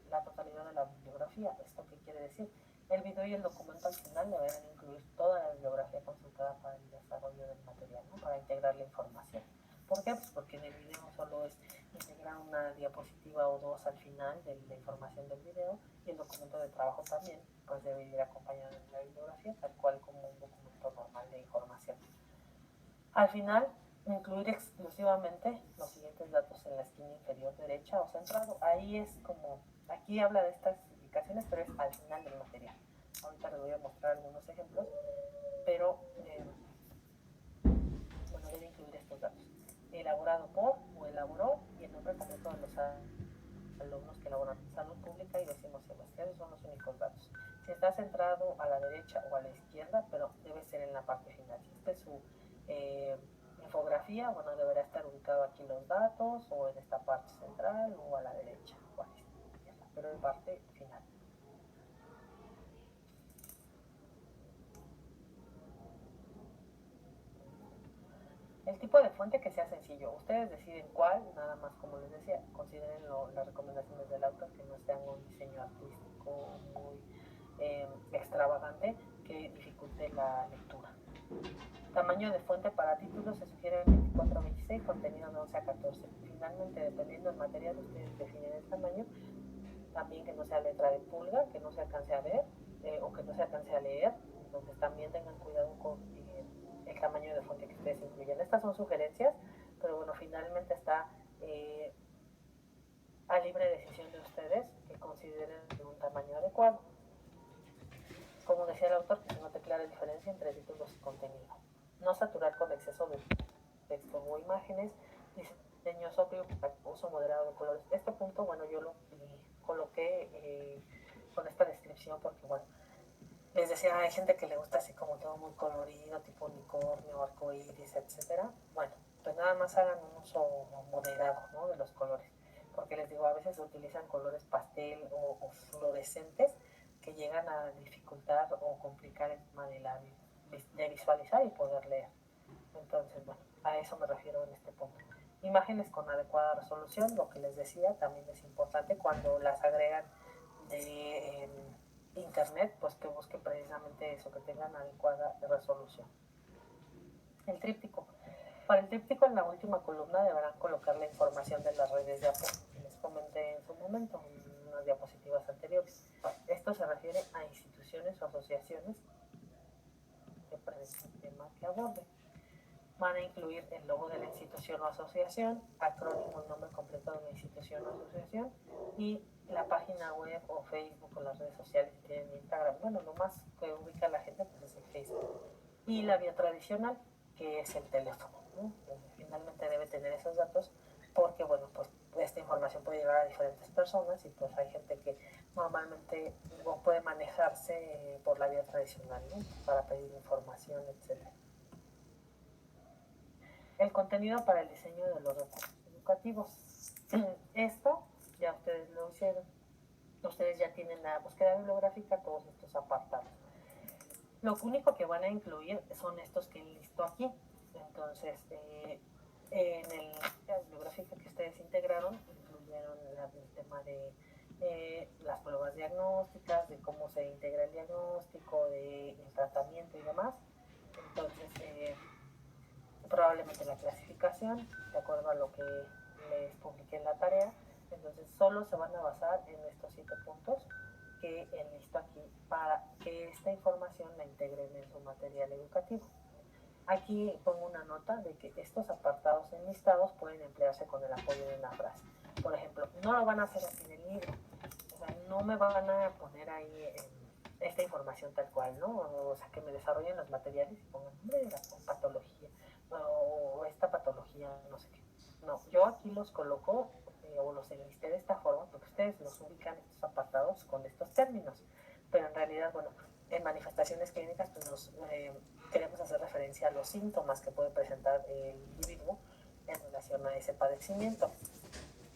la totalidad de la bibliografía. ¿Esto qué quiere decir? El video y el documento al final deberán incluir toda la bibliografía consultada para el desarrollo del material, ¿no? Para integrar la información. ¿Por qué? Pues porque en el video solo es integrar una diapositiva o dos al final de la información del video, y el documento de trabajo también pues debe ir acompañado de la bibliografía, tal cual como un documento normal de información. Al final, incluir exclusivamente los siguientes datos en la esquina inferior derecha o centrado. Ahí es como, aquí habla de estas indicaciones, pero es al final del material. Ahorita les voy a mostrar algunos ejemplos, pero bueno, debe incluir estos datos: elaborado por o elaboró, y el nombre completo de los alumnos que elaboran salud pública y decimosemestre. Esos son los únicos datos. Si está centrado a la derecha o a la izquierda, pero debe ser en la parte final. Si esta es su infografía, bueno, deberá estar ubicado aquí los datos, o en esta parte central, o a la derecha o a la izquierda, pero en parte final. El tipo de fuente que sea sencillo. Ustedes deciden cuál, nada más como les decía, consideren las recomendaciones del autor, que no sean un diseño artístico muy extravagante que dificulte la lectura. Tamaño de fuente para títulos se sugiere 24 a 26, contenido de 11 a 14. Finalmente, dependiendo del material, ustedes definen el tamaño. También que no sea letra de pulga, que no se alcance a ver o que no se alcance a leer. Entonces también tengan cuidado con el tamaño de fuente que ustedes incluyen. Estas son sugerencias, pero bueno, finalmente está a libre decisión de ustedes que consideren un tamaño adecuado. Como decía el autor, que se note clara diferencia entre títulos y contenido. No saturar con exceso de texto o imágenes. Diseño sobrio, uso moderado de colores. Este punto, bueno, yo lo coloqué con esta descripción porque, bueno, les decía, hay gente que le gusta así como todo muy colorido, tipo unicornio, arcoíris, etcétera. Bueno, pues nada más hagan un uso moderado, ¿no?, de los colores, porque les digo, a veces se utilizan colores pastel o fluorescentes que llegan a dificultar o complicar el tema de visualizar y poder leer. Entonces, bueno, a eso me refiero en este punto. Imágenes con adecuada resolución, lo que les decía, también es importante cuando las agregan de internet, pues que busquen precisamente eso, que tengan adecuada resolución. El tríptico. Para el tríptico, en la última columna deberán colocar la información de las redes de apoyo que les comenté en su momento, en unas diapositivas anteriores. Esto se refiere a instituciones o asociaciones que presenten el tema que aborden. Van a incluir el logo de la institución o asociación, acrónimo, el nombre completo de la institución o asociación, y la página web o Facebook o las redes sociales que tienen Instagram. Bueno, lo más que ubica la gente pues es el Facebook. Y la vía tradicional, que es el teléfono, ¿no? Finalmente debe tener esos datos porque, bueno, pues esta información puede llegar a diferentes personas y pues hay gente que normalmente no puede manejarse por la vía tradicional, ¿no?, para pedir información, etcétera. El contenido para el diseño de los recursos educativos. Esto ya ustedes lo hicieron. Ustedes ya tienen la búsqueda bibliográfica, todos estos apartados. Lo único que van a incluir son estos que listo aquí. Entonces, en la bibliográfica que ustedes integraron, incluyeron el tema de las pruebas diagnósticas, de cómo se integra el diagnóstico, del tratamiento y demás. Entonces, probablemente la clasificación, de acuerdo a lo que les publiqué la tarea. Entonces solo se van a basar en estos 7 puntos que enlisto aquí para que esta información la integren en su material educativo. Aquí pongo una nota de que estos apartados enlistados pueden emplearse con el apoyo de una frase. Por ejemplo, no lo van a hacer así en el libro. O sea, no me van a poner ahí esta información tal cual, ¿no? O sea, que me desarrollen los materiales y pongan nombre de la patología o esta patología, no sé qué. No, yo aquí los coloco o los enlisté de esta forma porque ustedes los ubican estos apartados con estos términos. Pero en realidad, bueno, en manifestaciones clínicas pues nos queremos hacer referencia a los síntomas que puede presentar el individuo en relación a ese padecimiento.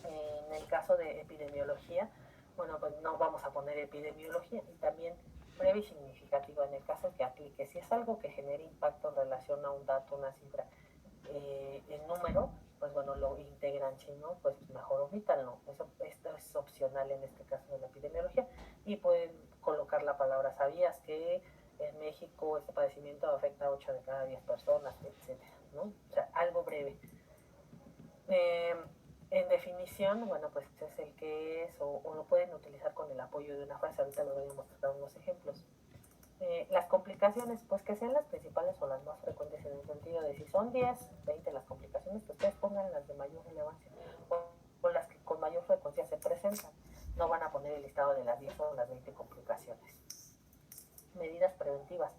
En el caso de epidemiología, bueno, pues no vamos a poner epidemiología y también breve y significativa en el caso que aplique. Si es algo que genere impacto en relación a un dato, una cifra, en número, pues bueno, lo integran, si no, pues mejor omítanlo. Esto es opcional en este caso de la epidemiología y pueden colocar la palabra sabías que en México este padecimiento afecta a 8 de cada 10 personas, etcétera, ¿no? O sea, algo breve. En definición, bueno, pues es el que es, o lo pueden utilizar con el apoyo de una frase. Ahorita les voy a mostrar unos ejemplos. Las complicaciones, pues que sean las principales o las más frecuentes en el sentido de si son 10, 20 las complicaciones, pues ustedes pongan las de mayor relevancia o las que con mayor frecuencia se presentan. No van a poner el listado de las 10 o las 20 complicaciones. Medidas preventivas.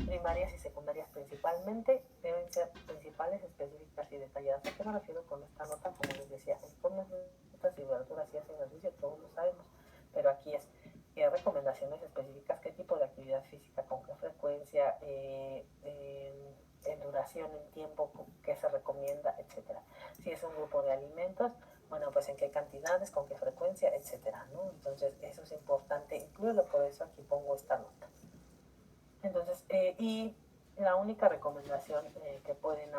Primarias y secundarias principalmente, deben ser principales, específicas y detalladas. ¿A qué me refiero con esta nota? Como les decía, comen frutas y verduras y hacen ejercicio, todos lo sabemos, pero aquí es qué recomendaciones específicas, qué tipo de actividad física, con qué frecuencia, en duración, en tiempo, qué se recomienda, etcétera. Si es un grupo de alimentos, bueno, pues en qué cantidades, con qué frecuencia, etcétera, ¿no? Entonces, eso es importante incluirlo, por eso aquí pongo esta nota. Entonces, y la única recomendación que pueden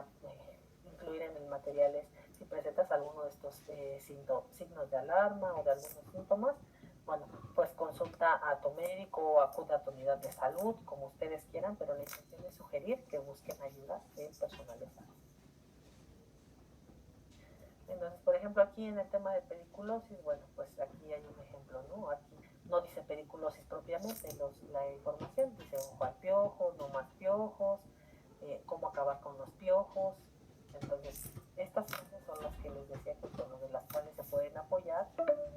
incluir en el material es si presentas alguno de estos signos de alarma o de algunos síntomas, bueno, pues consulta a tu médico o acude a tu unidad de salud, como ustedes quieran, pero la intención es sugerir que busquen ayuda del personal de salud. Entonces, por ejemplo, aquí en el tema de pediculosis, bueno, pues aquí hay un ejemplo, ¿no? Aquí no dice pediculosis propiamente, la información dice ojo al piojo, no más piojos, cómo acabar con los piojos. Entonces, estas cosas son las que les decía que son de las cuales se pueden apoyar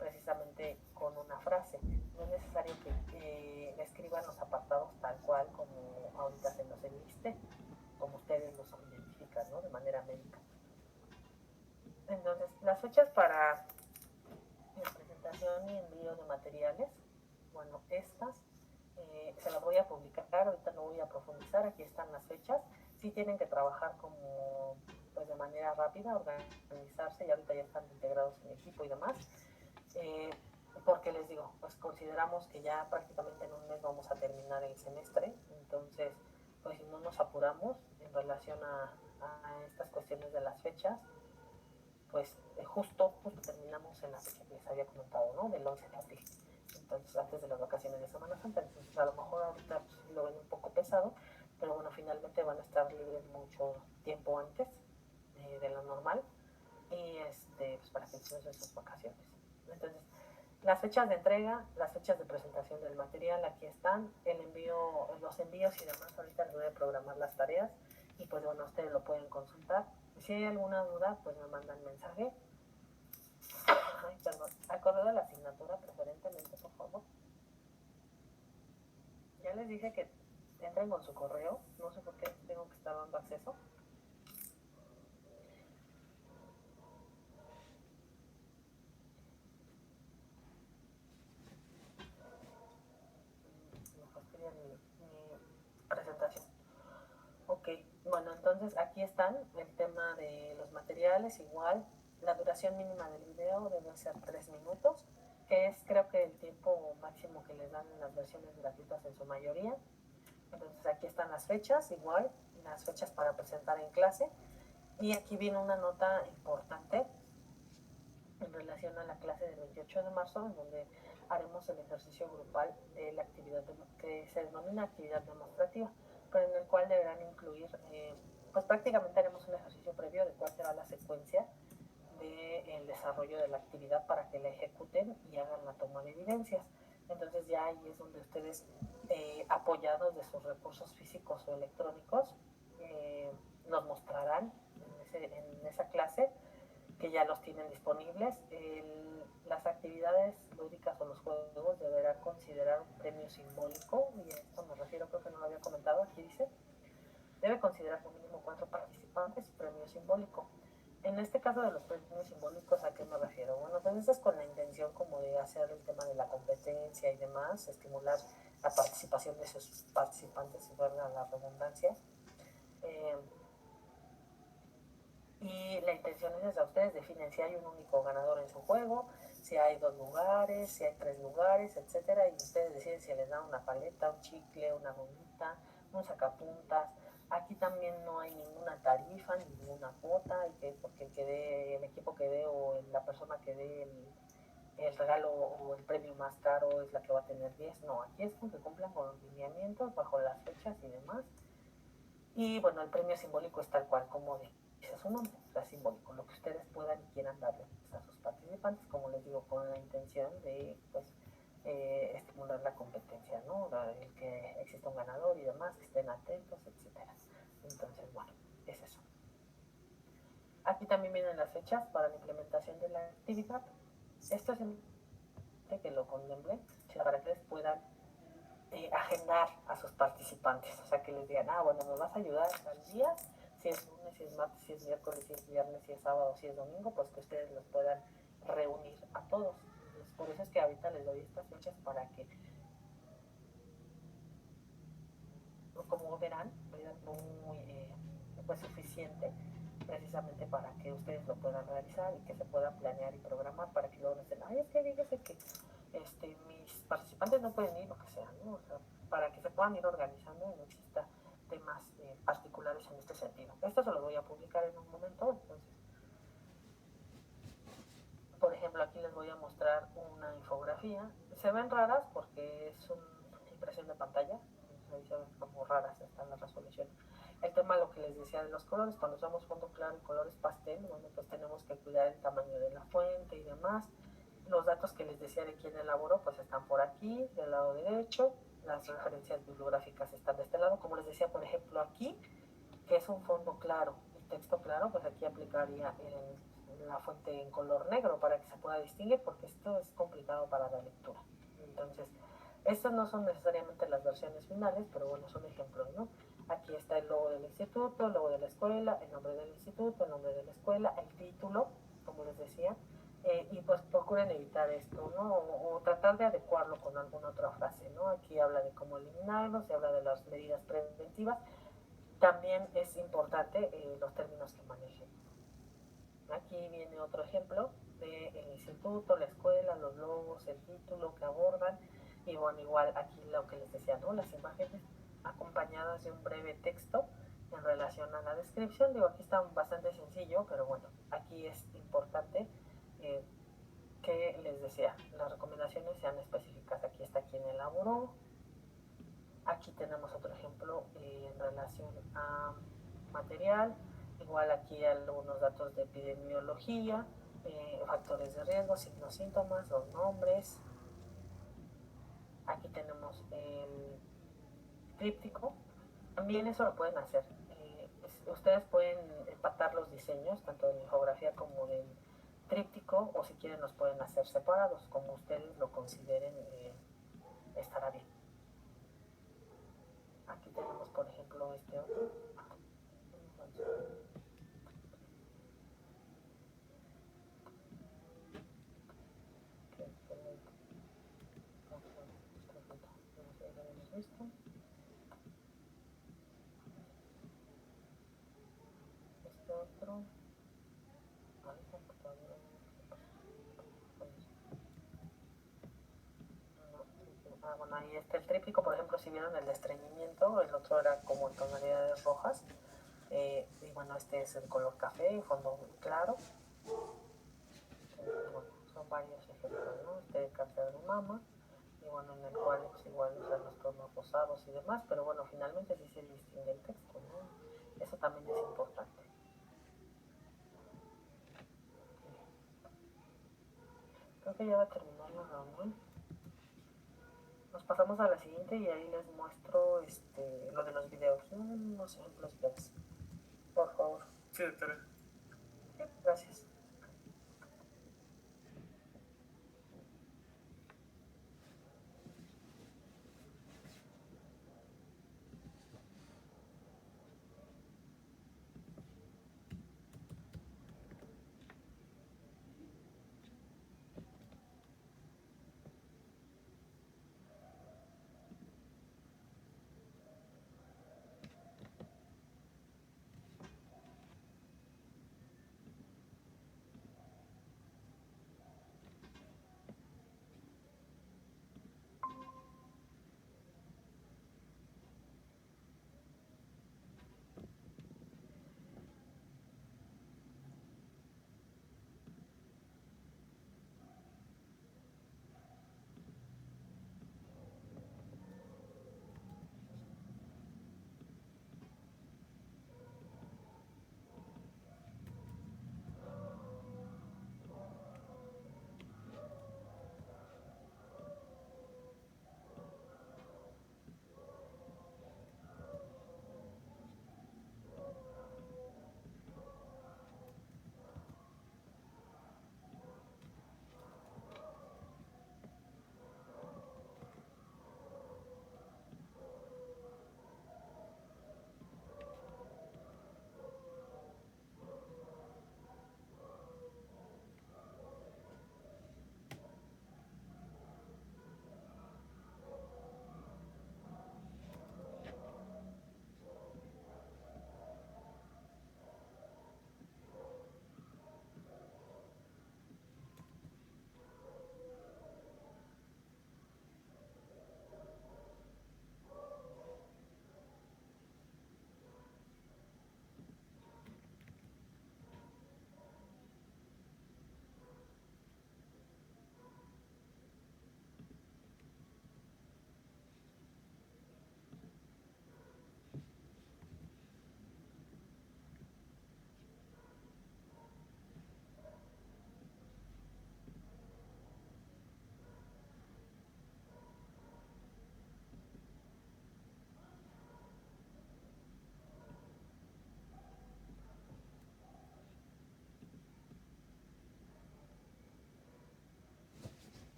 precisamente con una frase. No es necesario que escriban los apartados tal cual como ahorita se los enliste, como ustedes los identifican, ¿no? De manera médica. Entonces, las fechas para la presentación y envío de materiales, bueno, estas se las voy a publicar, ahorita no voy a profundizar, aquí están las fechas. Sí tienen que trabajar como pues de manera rápida, organizarse, y ahorita ya están integrados en equipo y demás, porque les digo, pues consideramos que ya prácticamente en un mes vamos a terminar el semestre, entonces pues si no nos apuramos en relación a estas cuestiones de las fechas, pues justo terminamos en la fecha que les había comentado, ¿no? Del 11 de abril. Entonces, antes de las vacaciones de Semana Santa. Entonces, a lo mejor ahorita pues, lo ven un poco pesado, pero bueno, finalmente van a estar libres mucho tiempo antes de lo normal y pues para que disfruten sus vacaciones. Entonces, las fechas de entrega, las fechas de presentación del material, aquí están, el envío, los envíos y demás. Ahorita les voy a programar las tareas y pues bueno, ustedes lo pueden consultar. Si hay alguna duda, pues me mandan mensaje. Ay, perdón, al correo de la asignatura preferentemente, por favor. Ya les dije que entren con su correo, no sé por qué tengo que estar dando acceso. Me fastidia mi presentación. Ok, bueno, entonces aquí están el tema de los materiales, igual. La duración mínima del video debe ser 3 minutos, que es creo que el tiempo máximo que les dan en las versiones gratuitas en su mayoría. Entonces aquí están las fechas, igual, las fechas para presentar en clase. Y aquí viene una nota importante en relación a la clase del 28 de marzo, en donde haremos el ejercicio grupal de la actividad que se denomina actividad demostrativa, pero en el cual deberán incluir, pues prácticamente haremos un ejercicio previo de cuál será la secuencia del desarrollo de la actividad para que la ejecuten y hagan la toma de evidencias. Entonces ya ahí es donde ustedes, apoyados de sus recursos físicos o electrónicos, nos mostrarán en esa clase que ya los tienen disponibles. Las actividades lúdicas o los juegos deberán considerar un premio simbólico, y a esto me refiero, creo que no lo había comentado, aquí dice, debe considerar como mínimo 4 participantes y premio simbólico. En este caso de los premios simbólicos, ¿a qué me refiero? Bueno, pues eso es con la intención como de hacer el tema de la competencia y demás, estimular la participación de sus participantes, si valga la redundancia. Y la intención es esa, ustedes definen si hay un único ganador en su juego, si hay 2 lugares, si hay 3 lugares, etcétera, y ustedes deciden si les dan una paleta, un chicle, una gomita, un sacapuntas. Aquí también no hay ninguna tarifa, ninguna cuota, porque el equipo que dé o la persona que dé el regalo o el premio más caro es la que va a tener 10. No, aquí es con que cumplan con los lineamientos bajo las fechas y demás. Y bueno, el premio simbólico es tal cual como dice su nombre, o sea, simbólico, lo que ustedes puedan y quieran darle a sus participantes, como les digo, con la intención de pues estimular la competencia, ¿no? El que exista un ganador y demás, que estén atentos, etcétera. Entonces, bueno, es eso. Aquí también vienen las fechas para la implementación de la actividad. Esto es que lo contemplen para que les puedan agendar a sus participantes, o sea, que les digan, bueno, me vas a ayudar al día, si es lunes, si es martes, si es miércoles, si es viernes, si es sábado, si es domingo, pues que ustedes los puedan reunir a todos. Entonces, por eso es que ahorita les doy estas fechas para que, como verán, muy pues suficiente precisamente para que ustedes lo puedan realizar y que se puedan planear y programar para que luego no estén, es que fíjese que mis participantes no pueden ir, lo que sea, ¿no? O sea, para que se puedan ir organizando y no exista temas particulares en este sentido. Esto se lo voy a publicar en un momento, entonces, por ejemplo, aquí les voy a mostrar una infografía. Se ven raras porque es una impresión de pantalla, ahí se ven como raras, están las resoluciones. El tema, lo que les decía de los colores, cuando usamos fondo claro y colores pastel, bueno, pues tenemos que cuidar el tamaño de la fuente y demás. Los datos que les decía de quién elaboró, pues están por aquí, del lado derecho. Las referencias bibliográficas están de este lado. Como les decía, por ejemplo, aquí, que es un fondo claro y texto claro, pues aquí aplicaría la fuente en color negro para que se pueda distinguir, porque esto es complicado para la lectura. Entonces, estas no son necesariamente las versiones finales, pero bueno, son ejemplos, ¿no? Aquí está el logo del instituto, el logo de la escuela, el nombre del instituto, el nombre de la escuela, el título, como les decía, y pues procuren evitar esto, ¿no? O tratar de adecuarlo con alguna otra frase, ¿no? Aquí habla de cómo eliminarlo, se habla de las medidas preventivas. También es importante los términos que manejen. Aquí viene otro ejemplo del instituto, la escuela, los logos, el título que abordan. Y bueno, igual aquí lo que les decía, ¿no? Las imágenes acompañadas de un breve texto en relación a la descripción. Digo, aquí está bastante sencillo, pero bueno, aquí es importante que les decía, las recomendaciones sean específicas. Aquí está quien elaboró. Aquí tenemos otro ejemplo en relación a material. Igual aquí algunos datos de epidemiología, factores de riesgo, signos, síntomas, los nombres. Aquí tenemos el tríptico. También eso lo pueden hacer. Ustedes pueden empatar los diseños, tanto de la infografía como del tríptico, o si quieren los pueden hacer separados, como ustedes lo consideren, estará bien. Aquí tenemos, por ejemplo, este otro. Este otro. Bueno, ahí está el tríptico, por ejemplo, si vieron el de estreñimiento, el otro era como en tonalidades rojas, y bueno, este es el color café, fondo claro. Bueno, son varios ejemplos, ¿no? Este cáncer de mama, y bueno, en el cual pues, igual usan los tonos rosados y demás, pero bueno, finalmente sí se distingue el texto, ¿no? Eso también es importante. Creo que ya va a terminar la reunión. Nos pasamos a la siguiente y ahí les muestro lo de los videos. Unos ejemplos breves. Por favor. Sí, doctora. Gracias.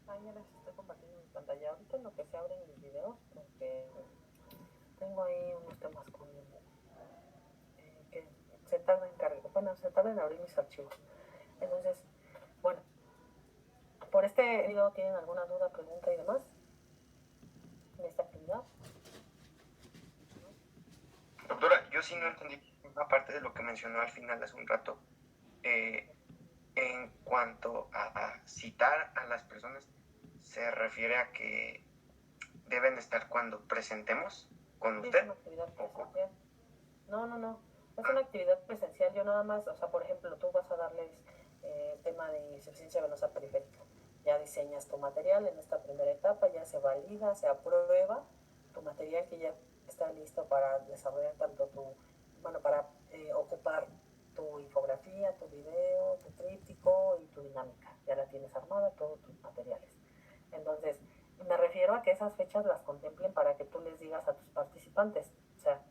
Ahí ya les estoy compartiendo mi pantalla. Ahorita en lo que se abren mis videos, porque tengo ahí unos temas con que se tarda en cargar. Bueno, se tarda en abrir mis archivos. Entonces, bueno, por este video, ¿tienen alguna duda, pregunta y demás en esta actividad? Doctora, yo sí no entendí una parte de lo que mencionó al final hace un rato. En cuanto a citar a las personas, ¿se refiere a que deben estar cuando presentemos con Sí, usted? es una actividad presencial. No. Es una actividad presencial. Yo nada más, o sea, por ejemplo, tú vas a darles tema de insuficiencia venosa periférica. Ya diseñas tu material en esta primera etapa, ya se valida, se aprueba tu material que ya está listo para desarrollar tanto para ocupar tu infografía, tu video, tu tríptico y tu dinámica. Ya la tienes armada, todos tus materiales. Entonces, me refiero a que esas fechas las contemplen para que tú les digas a tus participantes. O sea,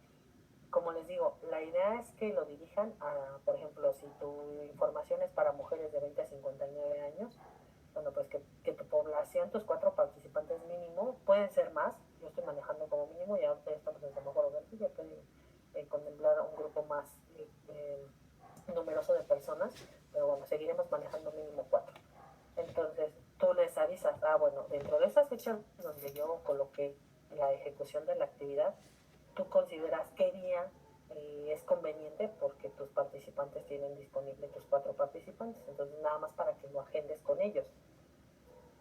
como les digo, la idea es que lo dirijan a, por ejemplo, si tu información es para mujeres de 20 a 59 años, bueno, pues que tu población, tus 4 participantes mínimo, pueden ser más, yo estoy manejando como mínimo, y ahorita estamos en semáforo verde, ya pueden contemplar un grupo más numeroso de personas, pero bueno, seguiremos manejando mínimo 4. Entonces, tú dentro de esas fechas donde yo coloqué la ejecución de la actividad, tú consideras qué día es conveniente porque tus participantes tienen disponible tus 4 participantes. Entonces, nada más para que lo agendes con ellos,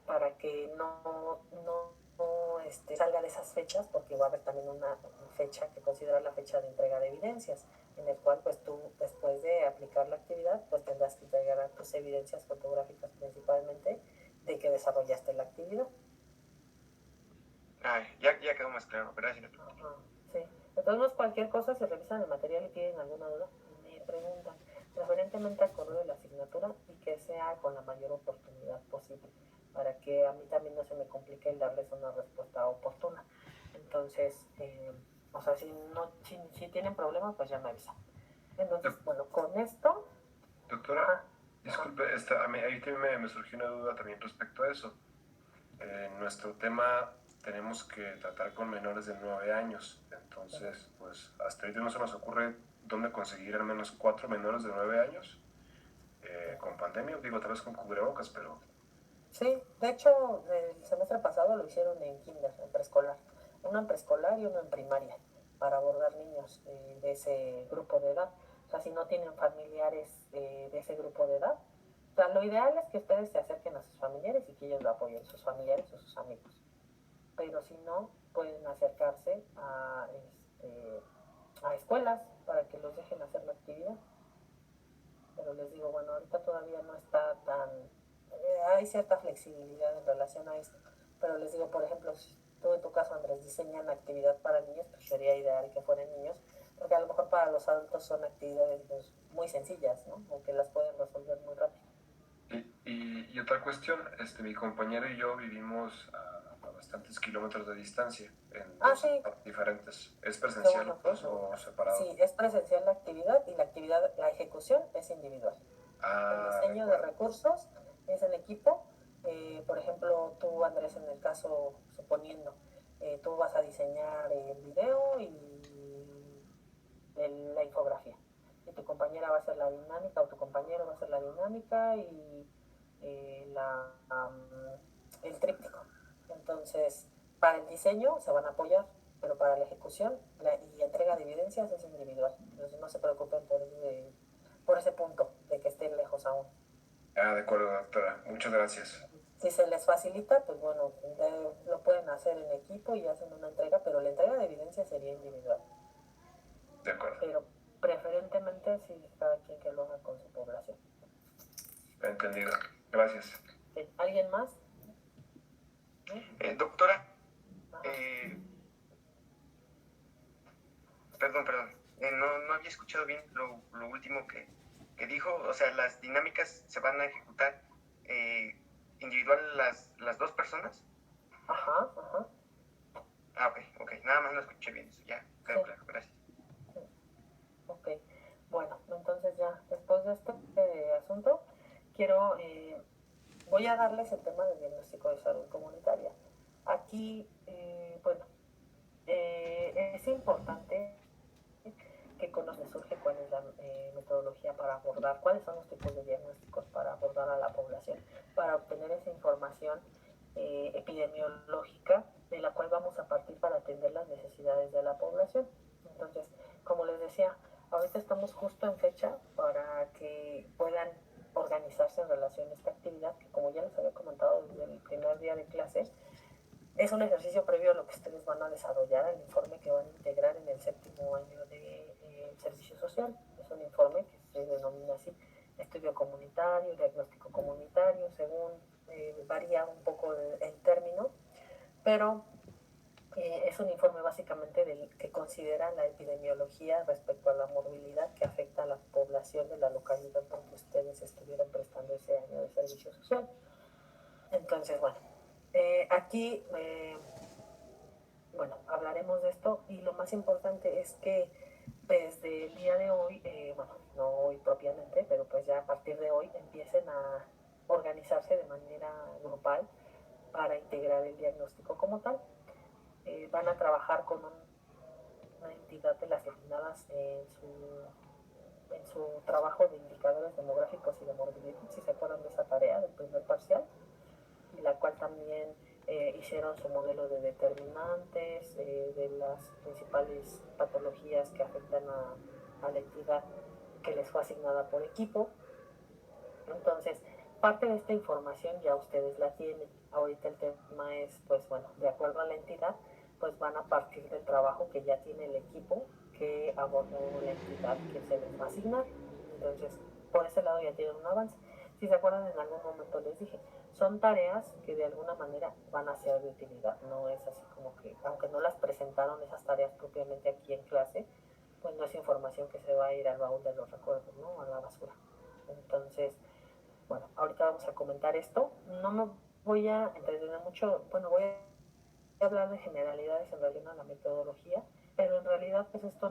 para que no salga de esas fechas, porque va a haber también una fecha que considera la fecha de entrega de evidencias, en el cual pues tú, después de aplicar la actividad, pues tendrás que entregar tus evidencias fotográficas principalmente de que desarrollaste la actividad. Ay, ya quedó más claro, gracias. Ajá, sí. De todos modos, cualquier cosa, si revisan el material y tienen alguna duda, me preguntan, referentemente al correo de la asignatura, y que sea con la mayor oportunidad posible, para que a mí también no se me complique el darles una respuesta oportuna. Entonces, o sea, si tienen problemas, pues ya me avisan. Entonces, bueno, con esto... Doctora, disculpe, a mí ahí también me surgió una duda también respecto a eso. En nuestro tema tenemos que tratar con menores de 9 años, entonces, pues hasta ahorita no se nos ocurre dónde conseguir al menos 4 menores de 9 años con pandemia, digo, tal vez con cubrebocas, pero... Sí, de hecho, el semestre pasado lo hicieron en kinder, en preescolar. Uno en preescolar y uno en primaria, para abordar niños de ese grupo de edad. O sea, si no tienen familiares de ese grupo de edad, o sea, lo ideal es que ustedes se acerquen a sus familiares y que ellos lo apoyen, sus familiares o sus amigos. Pero si no, pueden acercarse a escuelas para que los dejen hacer la actividad. Pero les digo, bueno, ahorita todavía no está tan... hay cierta flexibilidad en relación a esto. Pero les digo, por ejemplo, si tú en tu caso, Andrés, diseñan actividad para niños, pues sería ideal que fueran niños, porque a lo mejor para los adultos son actividades pues, muy sencillas, ¿no? O que las pueden resolver muy rápido. Y otra cuestión, mi compañero y yo vivimos a bastantes kilómetros de distancia en dos sí. diferentes. ¿Es presencial Bueno, pues, o separado? Sí, es presencial la actividad y la ejecución es individual. El diseño de recursos es en equipo. Por ejemplo, tú, Andrés, en el caso, suponiendo, tú vas a diseñar el video y la infografía. Y tu compañera va a hacer la dinámica o tu compañero va a hacer la dinámica y el tríptico. Entonces, para el diseño se van a apoyar, pero para la ejecución y entrega de evidencias es individual. Entonces, no se preocupen por ese punto de que estén lejos aún. De acuerdo, doctora. Muchas gracias. Si se les facilita, pues bueno, lo pueden hacer en equipo y hacen una entrega, pero la entrega de evidencia sería individual. De acuerdo. Pero preferentemente sí, cada quien que lo haga con su población. Entendido. Gracias. ¿Alguien más? Doctora, perdón, no había escuchado bien lo último que dijo. O sea, las dinámicas se van a ejecutar individual las 2 personas. Ajá. Ok, nada más no escuché bien eso, ya, quedó claro, gracias. Ok, bueno, entonces ya, después de este asunto, voy a darles el tema del diagnóstico de salud comunitaria. Aquí, es importante que conozcan, surge cuál es la metodología para abordar, cuáles son los tipos de diagnósticos para abordar a la población, para obtener esa información epidemiológica de la cual vamos a partir para atender las necesidades de la población. Entonces, como les decía, ahorita estamos justo en fecha para que puedan organizarse en relación a esta actividad, que como ya les había comentado desde el primer día de clase, es un ejercicio previo a lo que ustedes van a desarrollar, el informe que van a integrar en el 7º año de servicio social. Es un informe que se denomina así, estudio comunitario, diagnóstico comunitario, según varía un poco el término, pero es un informe básicamente que considera la epidemiología respecto a la morbilidad que afecta a la población de la localidad donde ustedes estuvieron prestando ese año de servicio social. Entonces, bueno, aquí, hablaremos de esto y lo más importante es que desde el día de hoy, no hoy propiamente, pero pues ya a partir de hoy empiecen a organizarse de manera grupal para integrar el diagnóstico como tal. Van a trabajar con una entidad de las destinadas en su trabajo de indicadores demográficos y de morbilidad, si se acuerdan de esa tarea del primer parcial, y la cual también hicieron su modelo de determinantes, de las principales patologías que afectan a la entidad que les fue asignada por equipo. Entonces, parte de esta información ya ustedes la tienen. Ahorita el tema es, pues bueno, de acuerdo a la entidad, pues van a partir del trabajo que ya tiene el equipo que abordó la entidad que se les va a asignar. Entonces, por ese lado ya tienen un avance. Si se acuerdan, en algún momento les dije, son tareas que de alguna manera van a ser de utilidad. No es así como que, aunque no las presentaron esas tareas propiamente aquí en clase, pues no es información que se va a ir al baúl de los recuerdos, ¿no? A la basura. Entonces, bueno, ahorita vamos a comentar esto. No me voy a entretener mucho, bueno, voy a hablar de generalidades en relación a la metodología, pero en realidad pues esto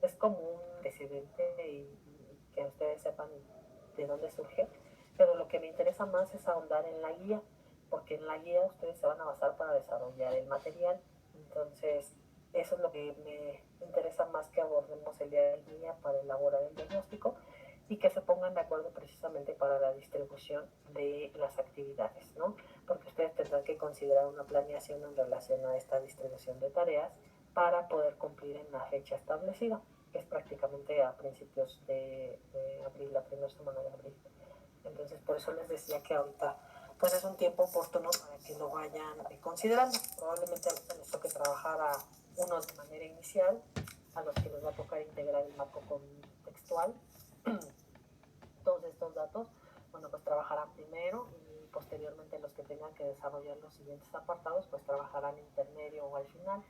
es como un antecedente y que ustedes sepan de dónde surge, pero lo que me interesa más es ahondar en la guía, porque en la guía ustedes se van a basar para desarrollar el material. Entonces, eso es lo que me interesa más, que abordemos el día de guía para elaborar el diagnóstico y que se pongan de acuerdo precisamente para la distribución de las actividades, ¿no? Porque ustedes tendrán que considerar una planeación en relación a esta distribución de tareas para poder cumplir en la fecha establecida, que es prácticamente a principios de abril, la primera semana de abril. Entonces, por eso les decía que ahorita pues es un tiempo oportuno para que lo vayan considerando. Probablemente les toque trabajar a unos de manera inicial, a los que les va a tocar integrar el marco contextual. Todos estos datos, bueno, pues trabajarán primero y posteriormente los que tengan que desarrollar los siguientes apartados, pues trabajarán intermedio o al final.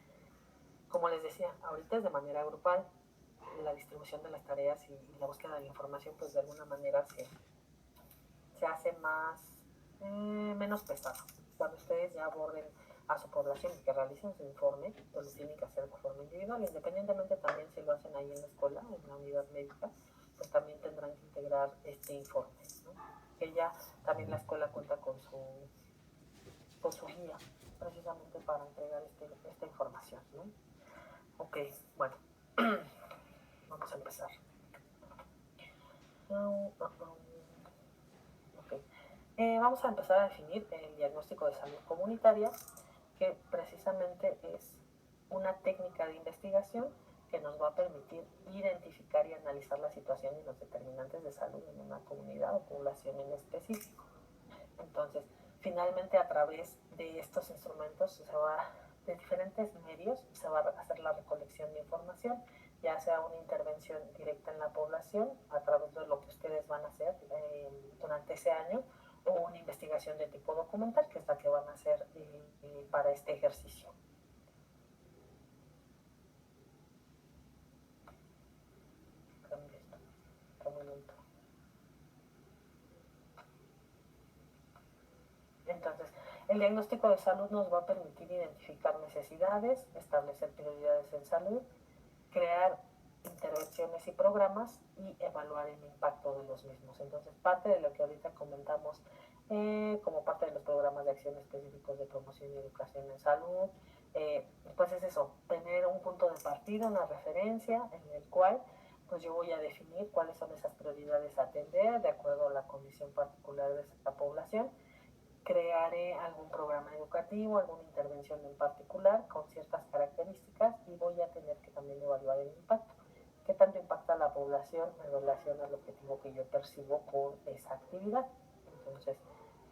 Como les decía, ahorita es de manera grupal. La distribución de las tareas y la búsqueda de la información, pues de alguna manera se hace menos pesado. Cuando ustedes ya aborden a su población y que realicen su informe, pues lo tienen que hacer de forma individual, independientemente también si lo hacen ahí en la escuela, en la unidad médica, pues también tendrán que integrar este informe, ¿no? Que ya también la escuela cuenta con su guía, precisamente para entregar esta información, ¿no? Ok, bueno, vamos a empezar. Vamos a empezar a definir el diagnóstico de salud comunitaria, que precisamente es una técnica de investigación que nos va a permitir identificar y analizar la situación y los determinantes de salud en una comunidad o población en específico. Entonces, finalmente, a través de estos instrumentos, de diferentes medios, se va a hacer la recolección de información, ya sea una intervención directa en la población a través de lo que ustedes van a hacer durante ese año, o una investigación de tipo documental, que es la que van a hacer para este ejercicio. Entonces, el diagnóstico de salud nos va a permitir identificar necesidades, establecer prioridades en salud, crear intervenciones y programas y evaluar el impacto de los mismos. Entonces, parte de lo que ahorita comentamos como parte de los programas de acción específicos de promoción y educación en salud, pues es eso, tener un punto de partida, una referencia en el cual pues yo voy a definir cuáles son esas prioridades a atender de acuerdo a la condición particular de esta población. Crearé algún programa educativo, alguna intervención en particular con ciertas características y voy a tener que también evaluar el impacto. ¿Qué tanto impacta a la población en relación al objetivo que yo percibo con esa actividad? Entonces,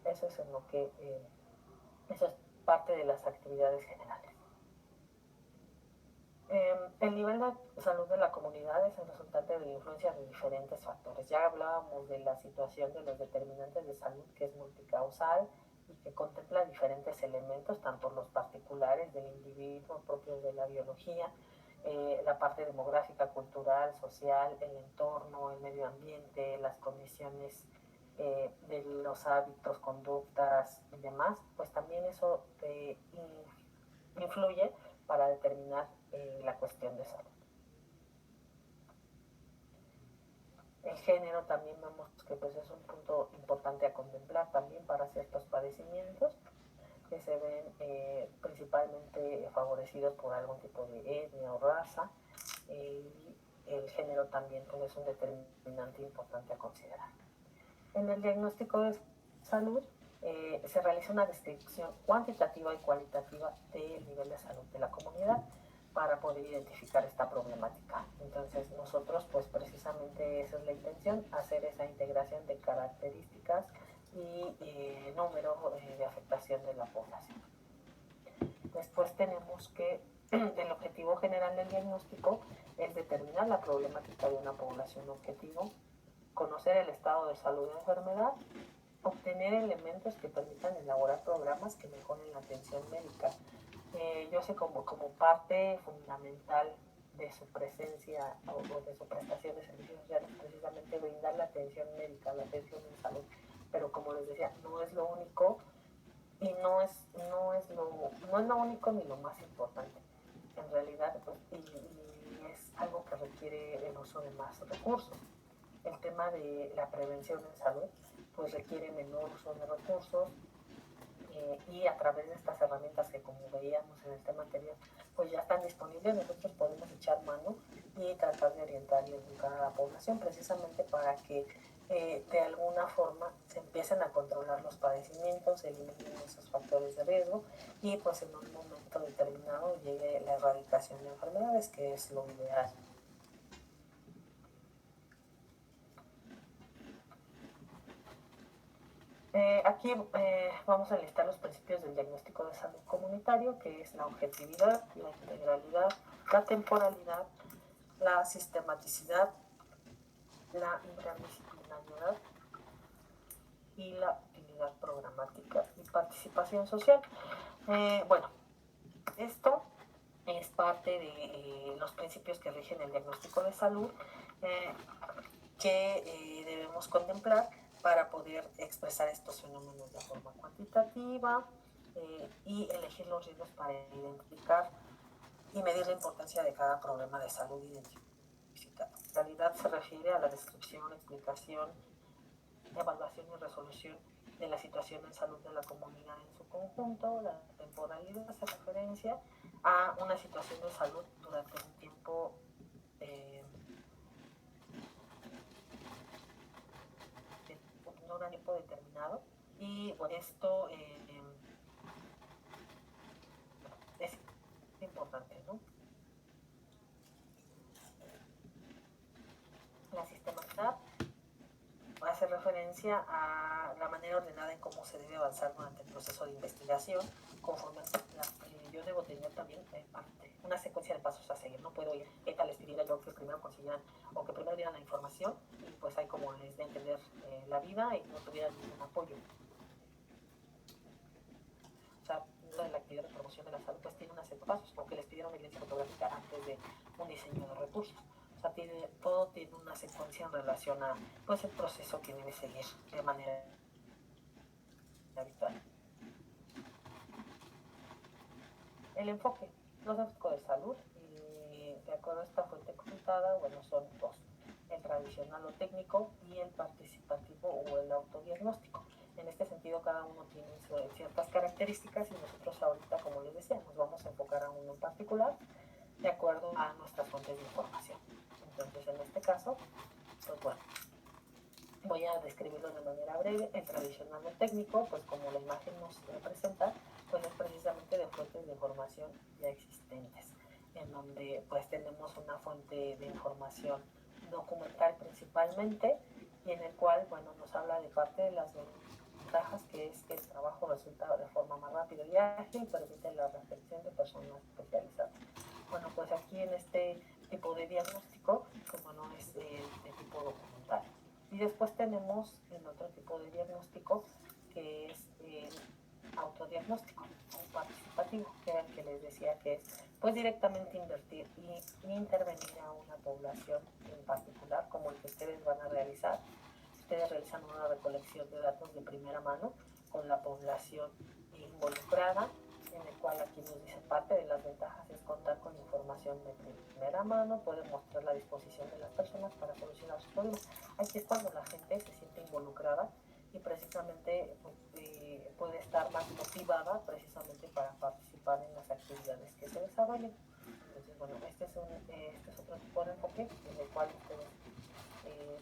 eso es en lo que, eso es parte de las actividades generales. El nivel de salud de la comunidad es el resultante de la influencia de diferentes factores. Ya hablábamos de la situación de los determinantes de salud, que es multicausal y que contempla diferentes elementos, tanto los particulares del individuo, propios de la biología, la parte demográfica, cultural, social, el entorno, el medio ambiente, las condiciones de los hábitos, conductas y demás, pues también eso influye para determinar la cuestión de salud. El género también vemos que pues, es un punto importante a contemplar también para ciertos padecimientos que se ven principalmente favorecidos por algún tipo de etnia o raza, y el género también pues, es un determinante importante a considerar. En el diagnóstico de salud se realiza una descripción cuantitativa y cualitativa del nivel de salud de la comunidad para poder identificar esta problemática. Entonces nosotros, pues precisamente esa es la intención, hacer esa integración de características y número de afectación de la población. Después tenemos que el objetivo general del diagnóstico es determinar la problemática de una población objetivo, conocer el estado de salud de la enfermedad, obtener elementos que permitan elaborar programas que mejoren la atención médica. Yo sé como parte fundamental de su presencia o de su prestación de servicios sociales, precisamente brindar la atención médica, la atención en salud, pero como les decía, no es lo único y no es lo único ni lo más importante. En realidad, pues, y es algo que requiere el uso de más recursos. El tema de la prevención en salud, pues requiere menor uso de recursos, y a través de estas herramientas que, como veíamos en el tema anterior, pues ya están disponibles, nosotros podemos echar mano y tratar de orientar y educar a la población precisamente para que de alguna forma se empiecen a controlar los padecimientos, eliminen esos factores de riesgo y pues en un momento determinado llegue la erradicación de enfermedades, que es lo ideal. Aquí vamos a enlistar los principios del diagnóstico de salud comunitario, que es la objetividad, la integralidad, la temporalidad, la sistematicidad, la interdisciplinariedad y la utilidad programática y participación social. Bueno, esto es parte de los principios que rigen el diagnóstico de salud que debemos contemplar para poder expresar estos fenómenos de forma cuantitativa y elegir los riesgos para identificar y medir la importancia de cada problema de salud identificado. En realidad se refiere a la descripción, explicación, evaluación y resolución de la situación en salud de la comunidad en su conjunto. La temporalidad hace referencia a una situación de salud durante un tiempo un tiempo determinado, y bueno, esto es importante, ¿no? La sistematizar hace referencia a la manera ordenada en cómo se debe avanzar durante el proceso de investigación, conforme yo debo tener también una secuencia de pasos a seguir. No puedo ir, tal les pidiera yo que primero consiguieran o que primero dieran la información y pues hay como les de entender la vida y no tuvieran ningún apoyo. O sea, la actividad de promoción de la salud pues tiene una serie de pasos, como que les pidieron evidencia fotográfica antes de un diseño de recursos. O sea, todo tiene una secuencia en relación a pues, el proceso que debe seguir de manera habitual. El enfoque, los enfoques de salud, y de acuerdo a esta fuente consultada, bueno, son dos: el tradicional o técnico y el participativo o el autodiagnóstico. En este sentido, cada uno tiene ciertas características y nosotros ahorita, como les decía, nos vamos a enfocar a uno en particular de acuerdo a nuestras fuentes de información. Entonces, en este caso, pues bueno, voy a describirlo de manera breve. El tradicional o técnico, pues como la imagen nos representa, pues es precisamente de fuentes de información ya existentes, en donde pues tenemos una fuente de información documental principalmente, y en el cual, bueno, nos habla de parte de las ventajas, que es que el trabajo resulta de forma más rápida y ágil, permite la reflexión de personas especializadas. Bueno, pues aquí en este tipo de diagnóstico, como no es de tipo documental. Y después tenemos el otro tipo de diagnóstico, que es el autodiagnóstico o participativo, que era el que les decía, que es pues directamente invertir y intervenir a una población en particular, como el que ustedes van a realizar. Ustedes realizan una recolección de datos de primera mano con la población involucrada, en el cual aquí nos dice parte de las ventajas es contar con información de primera mano, poder mostrar la disposición de las personas para solucionar sus problemas. Aquí es cuando la gente se siente involucrada y precisamente puede estar más motivada precisamente para participar en las actividades que se desarrollen. Entonces, bueno, este es otro tipo de enfoque en el cual ustedes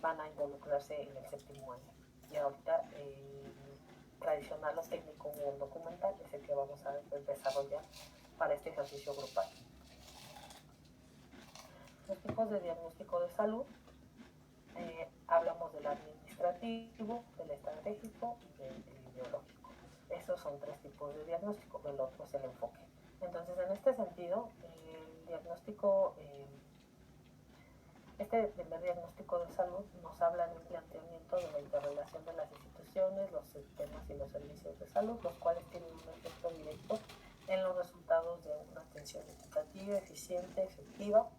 van a involucrarse en el 7º año. Y ahorita tradicional o técnico o documental, es el que vamos a desarrollar para este ejercicio grupal. Los tipos de diagnóstico de salud, hablamos del administrativo, del estratégico y del ideológico. Esos son 3 tipos de diagnóstico, el otro es el enfoque. Entonces, en este sentido, el diagnóstico, este primer diagnóstico de salud nos habla de un planteamiento de la interrelación de las instituciones, los sistemas y los servicios de salud, los cuales tienen un efecto directo en los resultados de una atención equitativa, eficiente, efectiva,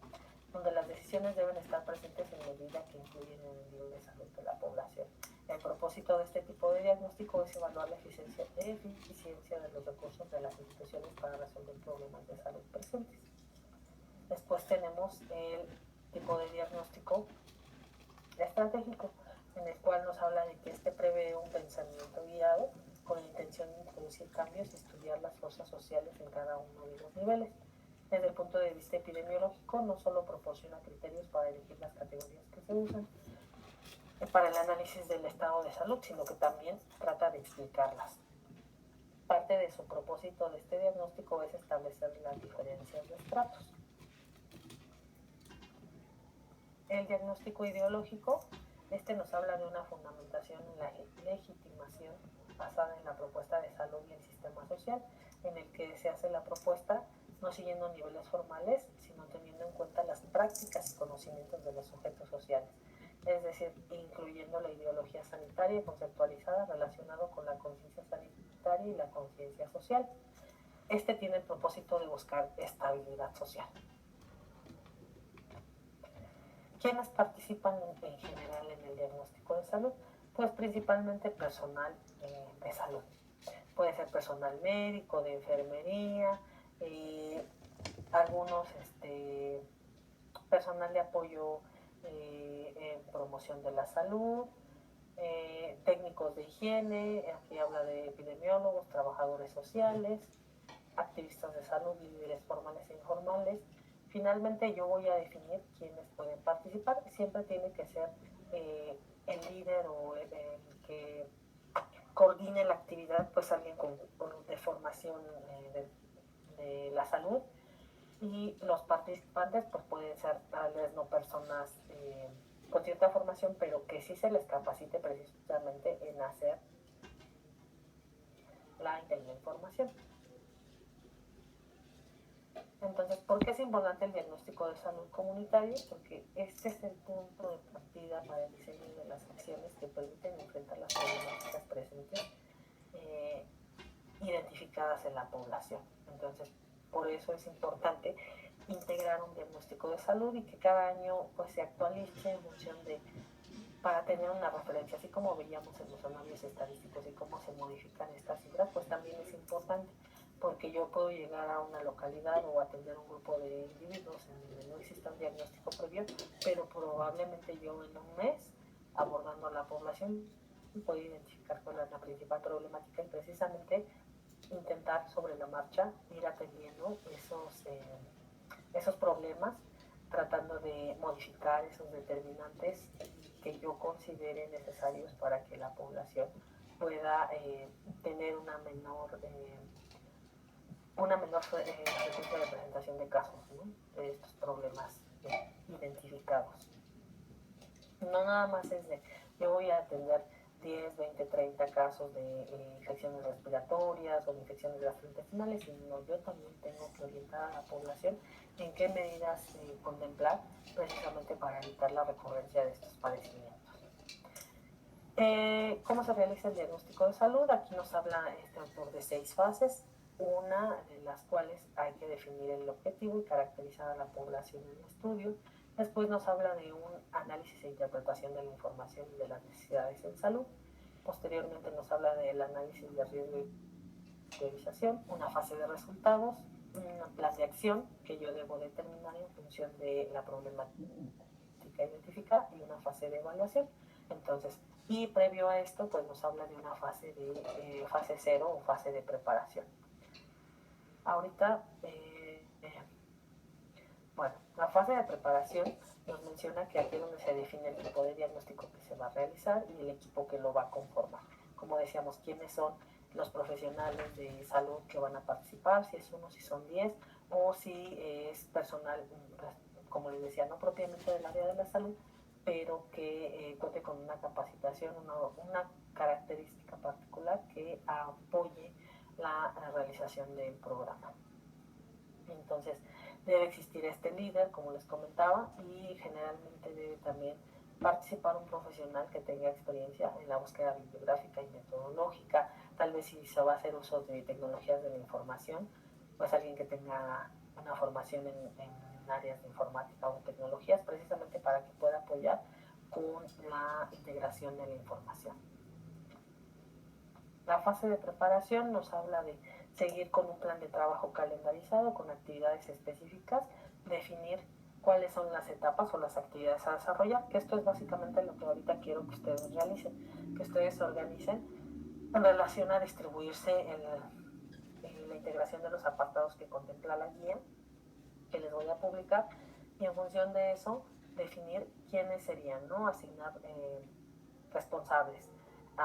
donde las decisiones deben estar presentes en medida que influyen en el nivel de salud de la población. El propósito de este tipo de diagnóstico es evaluar la eficiencia de los recursos de las instituciones para resolver problemas de salud presentes. Después tenemos el tipo de diagnóstico estratégico, en el cual nos habla de que este prevé un pensamiento guiado con la intención de introducir cambios y estudiar las fuerzas sociales en cada uno de los niveles. Desde el punto de vista epidemiológico, no solo proporciona criterios para elegir las categorías que se usan para el análisis del estado de salud, sino que también trata de explicarlas. Parte de su propósito de este diagnóstico es establecer las diferencias de estratos. El diagnóstico ideológico, nos habla de una fundamentación en la legitimación basada en la propuesta de salud y el sistema social, en el que se hace la propuesta no siguiendo niveles formales, sino teniendo en cuenta las prácticas y conocimientos de los sujetos sociales, es decir, incluyendo la ideología sanitaria conceptualizada relacionado con la conciencia sanitaria y la conciencia social. Este tiene el propósito de buscar estabilidad social. ¿Quiénes participan en general en el diagnóstico de salud? Pues principalmente personal de salud. Puede ser personal médico, de enfermería, algunos personal de apoyo en promoción de la salud, técnicos de higiene, aquí habla de epidemiólogos, trabajadores sociales, activistas de salud, líderes formales e informales. Finalmente yo voy a definir quiénes pueden participar. Siempre tiene que ser el líder o el que coordine la actividad, pues alguien de formación de la salud, y los participantes pues pueden ser tal vez no personas con cierta formación, pero que sí se les capacite precisamente en hacer la información. Entonces, ¿por qué es importante el diagnóstico de salud comunitario? Porque este es el punto de partida para el diseño de las acciones que permiten enfrentar las problemáticas presentes identificadas en la población. Entonces, por eso es importante integrar un diagnóstico de salud y que cada año pues se actualice en función para tener una referencia, así como veíamos en los análisis estadísticos y cómo se modifican estas cifras, pues también es importante, porque yo puedo llegar a una localidad o atender un grupo de individuos en donde no exista un diagnóstico previo, pero probablemente yo en un mes, abordando a la población, puedo identificar cuál es la principal problemática y precisamente intentar sobre la marcha ir atendiendo esos problemas, tratando de modificar esos determinantes que yo considere necesarios para que la población pueda tener una menor frecuencia de presentación de casos, ¿no? De estos problemas identificados. No nada más es de yo voy a atender 10, 20, 30 casos de infecciones respiratorias o de infecciones gastrointestinales, sino yo también tengo que orientar a la población en qué medidas contemplar precisamente para evitar la recurrencia de estos padecimientos. ¿Cómo se realiza el diagnóstico de salud? Aquí nos habla este autor de 6 fases, una de las cuales hay que definir el objetivo y caracterizar a la población en el estudio. Después nos habla de un análisis e interpretación de la información y de las necesidades en salud. Posteriormente nos habla del análisis de riesgo y priorización, una fase de resultados, un plan de acción que yo debo determinar en función de la problemática identificada y una fase de evaluación. Entonces, y previo a esto, pues nos habla de una fase de fase 0 o fase de preparación. Ahorita, bueno, la fase de preparación nos menciona que aquí es donde se define el tipo de diagnóstico que se va a realizar y el equipo que lo va a conformar. como decíamos, quiénes son los profesionales de salud que van a participar, si es uno, si son 10, o si es personal, como les decía, no propiamente del área de la salud, pero que cuente con una capacitación, una característica particular que apoye la realización del programa. Entonces, debe existir este líder, como les comentaba, y generalmente debe también participar un profesional que tenga experiencia en la búsqueda bibliográfica y metodológica, tal vez si se va a hacer uso de tecnologías de la información, pues alguien que tenga una formación en áreas de informática o tecnologías, precisamente para que pueda apoyar con la integración de la información. La fase de preparación nos habla de seguir con un plan de trabajo calendarizado con actividades específicas, definir cuáles son las etapas o las actividades a desarrollar, que esto es básicamente lo que ahorita quiero que ustedes realicen, que ustedes se organicen en relación a distribuirse en la integración de los apartados que contempla la guía, que les voy a publicar, y en función de eso definir quiénes serían, ¿no? Asignar responsables.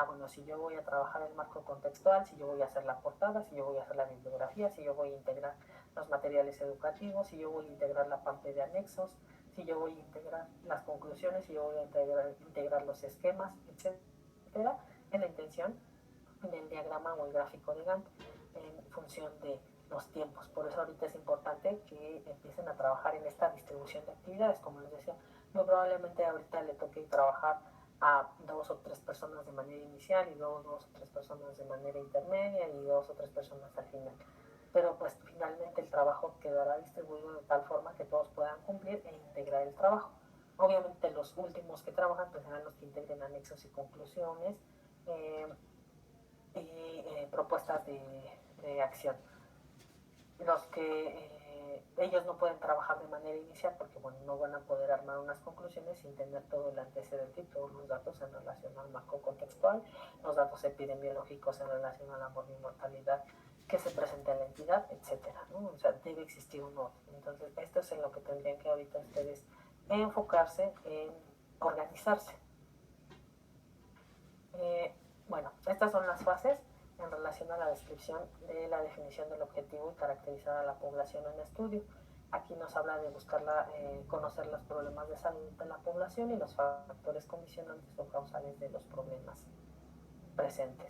Bueno, si yo voy a trabajar el marco contextual, si yo voy a hacer la portada, si yo voy a hacer la bibliografía, si yo voy a integrar los materiales educativos, si yo voy a integrar la parte de anexos, si yo voy a integrar las conclusiones, si yo voy a integrar los esquemas, etcétera, en la intención del diagrama o el gráfico de Gantt en función de los tiempos. Por eso ahorita es importante que empiecen a trabajar en esta distribución de actividades. Como les decía, muy probablemente ahorita le toque trabajar a 2 o 3 personas de manera inicial y luego 2 o 3 personas de manera intermedia y 2 o 3 personas al final. Pero pues finalmente el trabajo quedará distribuido de tal forma que todos puedan cumplir e integrar el trabajo. Obviamente los últimos que trabajan pues serán los que integren anexos y conclusiones y propuestas de acción. Los que ellos no pueden trabajar de manera inicial porque bueno, no van a poder armar unas conclusiones sin tener todo el antecedente y todos los datos en relación al marco contextual, los datos epidemiológicos en relación a la mortalidad que se presenta en la entidad, etcétera, ¿no? O sea, debe existir un orden. Entonces, esto es en lo que tendrían que ahorita ustedes enfocarse en organizarse. Bueno, estas son las fases en relación a la descripción de la definición del objetivo y caracterizar a la población en estudio. Aquí nos habla de conocer los problemas de salud de la población y los factores condicionantes o causales de los problemas presentes.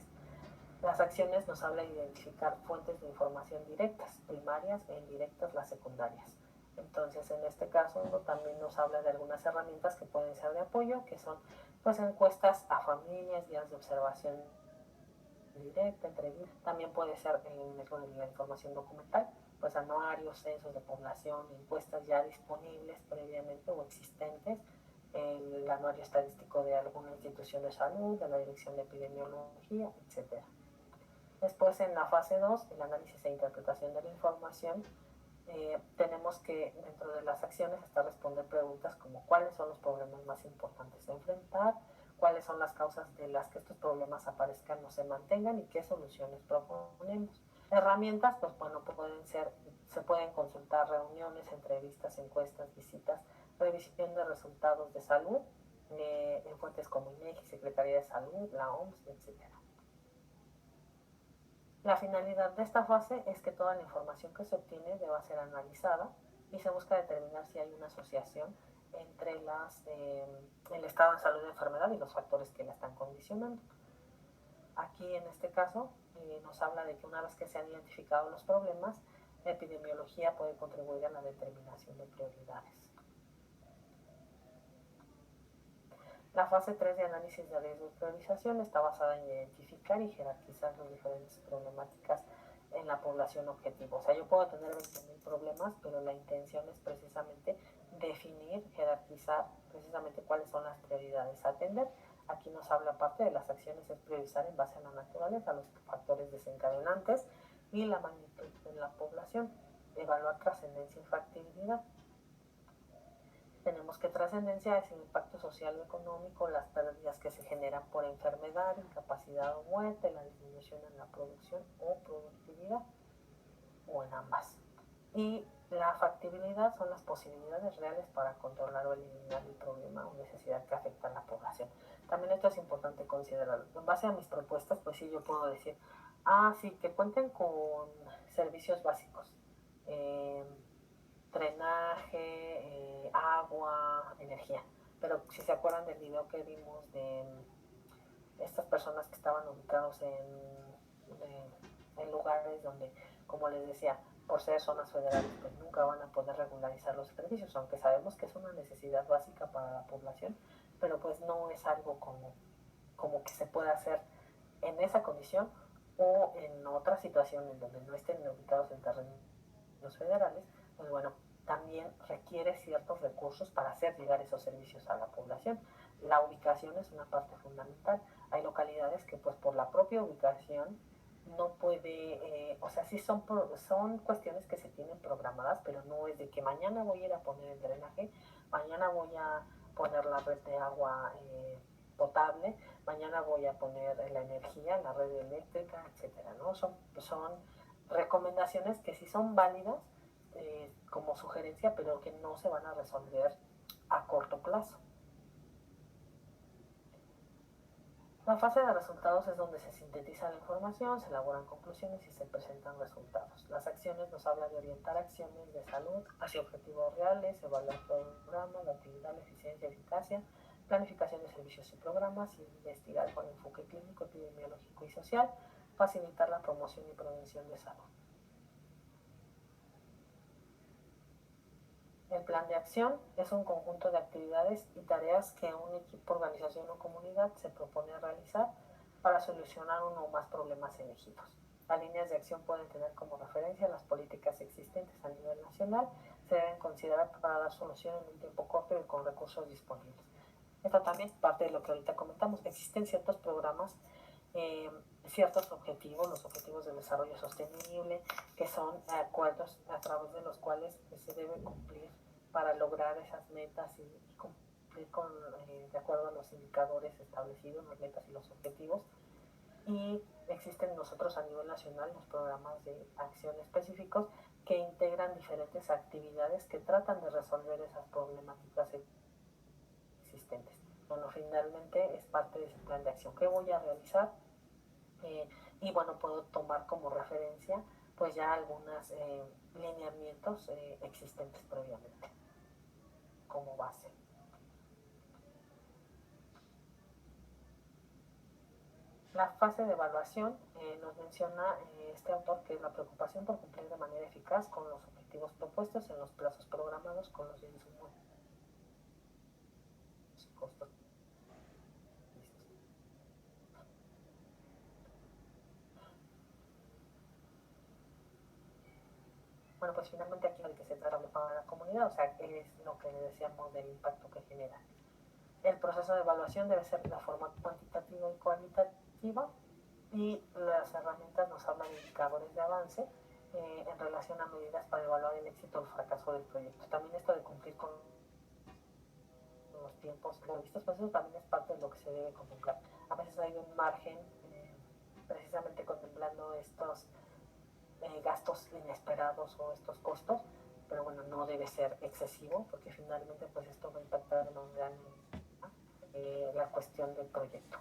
Las acciones nos habla de identificar fuentes de información directas, primarias e indirectas, las secundarias. Entonces, en este caso, también nos habla de algunas herramientas que pueden ser de apoyo, que son pues encuestas a familias, guías de observación directa, entrevistas. También puede ser en el de la información documental, pues anuarios, censos de población, encuestas ya disponibles previamente o existentes, el anuario estadístico de alguna institución de salud, de la Dirección de Epidemiología, etc. Después, en la fase 2, el análisis e interpretación de la información, tenemos que dentro de las acciones está responder preguntas como cuáles son los problemas más importantes a enfrentar, cuáles son las causas de las que estos problemas aparezcan o se mantengan y qué soluciones proponemos. Herramientas, pues bueno, se pueden consultar reuniones, entrevistas, encuestas, visitas, revisión de resultados de salud, en fuentes como INEGI, Secretaría de Salud, la OMS, etc. La finalidad de esta fase es que toda la información que se obtiene deba ser analizada y se busca determinar si hay una asociación entre el estado de salud de enfermedad y los factores que la están condicionando. Aquí en este caso nos habla de que una vez que se han identificado los problemas, la epidemiología puede contribuir a la determinación de prioridades. La fase 3 de análisis de riesgo y priorización está basada en identificar y jerarquizar las diferentes problemáticas en la población objetivo. O sea, yo puedo tener 20.000 problemas, pero la intención es precisamente definir, jerarquizar precisamente cuáles son las prioridades a atender. Aquí nos habla parte de las acciones, es priorizar en base a la naturaleza, los factores desencadenantes y la magnitud de la población. Evaluar trascendencia y factibilidad. Tenemos que trascendencia es el impacto social o económico, las pérdidas que se generan por enfermedad, incapacidad o muerte, la disminución en la producción o productividad, o en ambas. Y la factibilidad son las posibilidades reales para controlar o eliminar el problema o necesidad que afecta a la población. También esto es importante considerarlo. En base a mis propuestas, pues sí, yo puedo decir, sí, que cuenten con servicios básicos. Drenaje, agua, energía. Pero si se acuerdan del video que vimos de estas personas que estaban ubicados en lugares donde, como les decía, por ser zonas federales, pues nunca van a poder regularizar los servicios, aunque sabemos que es una necesidad básica para la población, pero pues no es algo como que se pueda hacer en esa condición o en otra situación en donde no estén ubicados en terrenos federales, pues bueno, también requiere ciertos recursos para hacer llegar esos servicios a la población. La ubicación es una parte fundamental. Hay localidades que pues por la propia ubicación no puede, o sea, sí son cuestiones que se tienen programadas, pero no es de que mañana voy a ir a poner el drenaje, mañana voy a poner la red de agua potable, mañana voy a poner la energía, la red eléctrica, etcétera, ¿no? Son recomendaciones que sí son válidas como sugerencia, pero que no se van a resolver a corto plazo. La fase de resultados es donde se sintetiza la información, se elaboran conclusiones y se presentan resultados. Las acciones nos hablan de orientar acciones de salud hacia objetivos reales, evaluar programas, la actividad, la eficiencia, eficacia, planificación de servicios y programas, investigar con enfoque clínico, epidemiológico y social, facilitar la promoción y prevención de salud. El plan de acción es un conjunto de actividades y tareas que un equipo, organización o comunidad se propone realizar para solucionar uno o más problemas elegidos. Las líneas de acción pueden tener como referencia las políticas existentes a nivel nacional, se deben considerar para dar solución en un tiempo corto y con recursos disponibles. Esto también parte de lo que ahorita comentamos. Existen ciertos programas, ciertos objetivos, los objetivos de desarrollo sostenible, que son acuerdos a través de los cuales se debe cumplir para lograr esas metas y cumplir de acuerdo a los indicadores establecidos, las metas y los objetivos. Y existen nosotros a nivel nacional los programas de acción específicos que integran diferentes actividades que tratan de resolver esas problemáticas existentes. Bueno, finalmente es parte de ese plan de acción. ¿Qué voy a realizar? Y bueno, puedo tomar como referencia pues ya algunos lineamientos existentes previamente como base. La fase de evaluación nos menciona este autor que es la preocupación por cumplir de manera eficaz con los objetivos propuestos en los plazos programados con los insumos y costos. Bueno, pues finalmente aquí de que se trata para la comunidad, o sea, es lo que decíamos del impacto que genera. El proceso de evaluación debe ser de la forma cuantitativa y cualitativa y las herramientas nos hablan de indicadores de avance en relación a medidas para evaluar el éxito o el fracaso del proyecto. También esto de cumplir con los tiempos previstos, pues eso también es parte de lo que se debe contemplar. A veces hay un margen precisamente contemplando estos gastos inesperados o estos costos, pero bueno, no debe ser excesivo porque finalmente pues esto va a impactar de manera la cuestión del proyecto.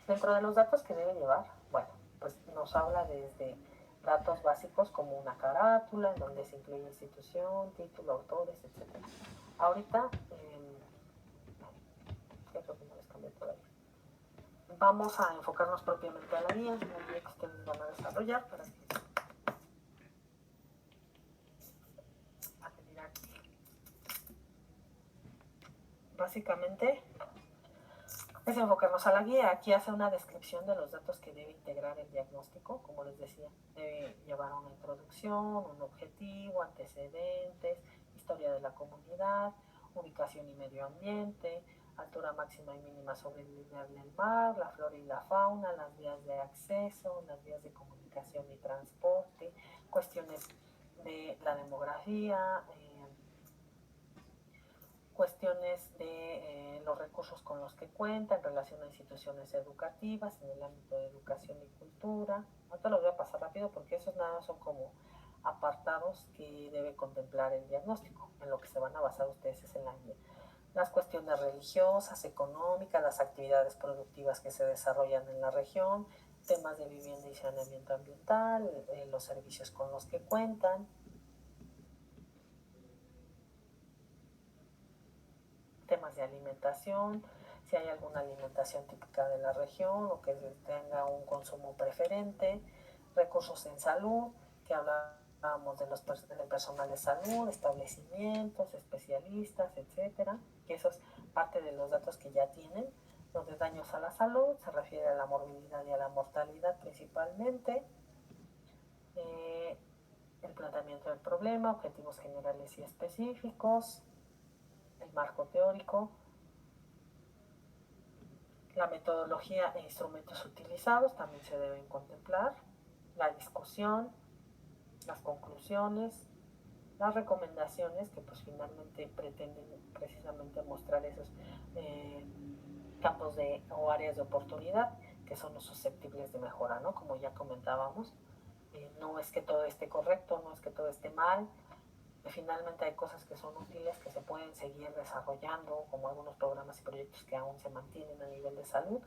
Dentro de los datos que debe llevar, bueno, pues nos habla desde datos básicos como una carátula en donde se incluye institución, título, autores, etc. Ahorita, creo que no les cambié todavía. Vamos a enfocarnos propiamente a la guía que ustedes van a desarrollar para que básicamente es enfocarnos a la guía. Aquí hace una descripción de los datos que debe integrar el diagnóstico. Como les decía, debe llevar una introducción, un objetivo, antecedentes, historia de la comunidad, ubicación y medio ambiente, altura máxima y mínima sobre el lineal del mar, la flora y la fauna, las vías de acceso, las vías de comunicación y transporte, cuestiones de la demografía, cuestiones de los recursos con los que cuenta en relación a instituciones educativas en el ámbito de educación y cultura. Ahorita lo voy a pasar rápido porque esos nada son como apartados que debe contemplar el diagnóstico. En lo que se van a basar ustedes es en la guía. las cuestiones religiosas, económicas, las actividades productivas que se desarrollan en la región, temas de vivienda y saneamiento ambiental, los servicios con los que cuentan, temas de alimentación, si hay alguna alimentación típica de la región o que tenga un consumo preferente, recursos en salud, que hablábamos del personal de salud, establecimientos, especialistas, etcétera, que eso es parte de los datos que ya tienen. Los de daños a la salud se refiere a la morbilidad y a la mortalidad principalmente. El planteamiento del problema, objetivos generales y específicos, el marco teórico, la metodología e instrumentos utilizados también se deben contemplar, la discusión, las conclusiones, las recomendaciones que pues finalmente pretenden precisamente mostrar esos campos o áreas de oportunidad que son los susceptibles de mejora, ¿no? Como ya comentábamos, no es que todo esté correcto, no es que todo esté mal, finalmente hay cosas que son útiles que se pueden seguir desarrollando, como algunos programas y proyectos que aún se mantienen a nivel de salud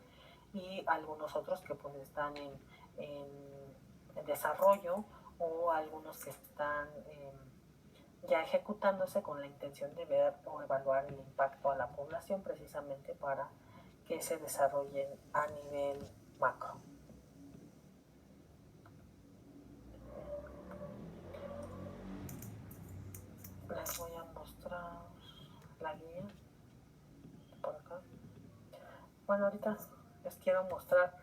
y algunos otros que pues están en desarrollo o algunos que están ya ejecutándose con la intención de ver o evaluar el impacto a la población precisamente para que se desarrollen a nivel macro. Les voy a mostrar la guía por acá. Bueno, ahorita les quiero mostrar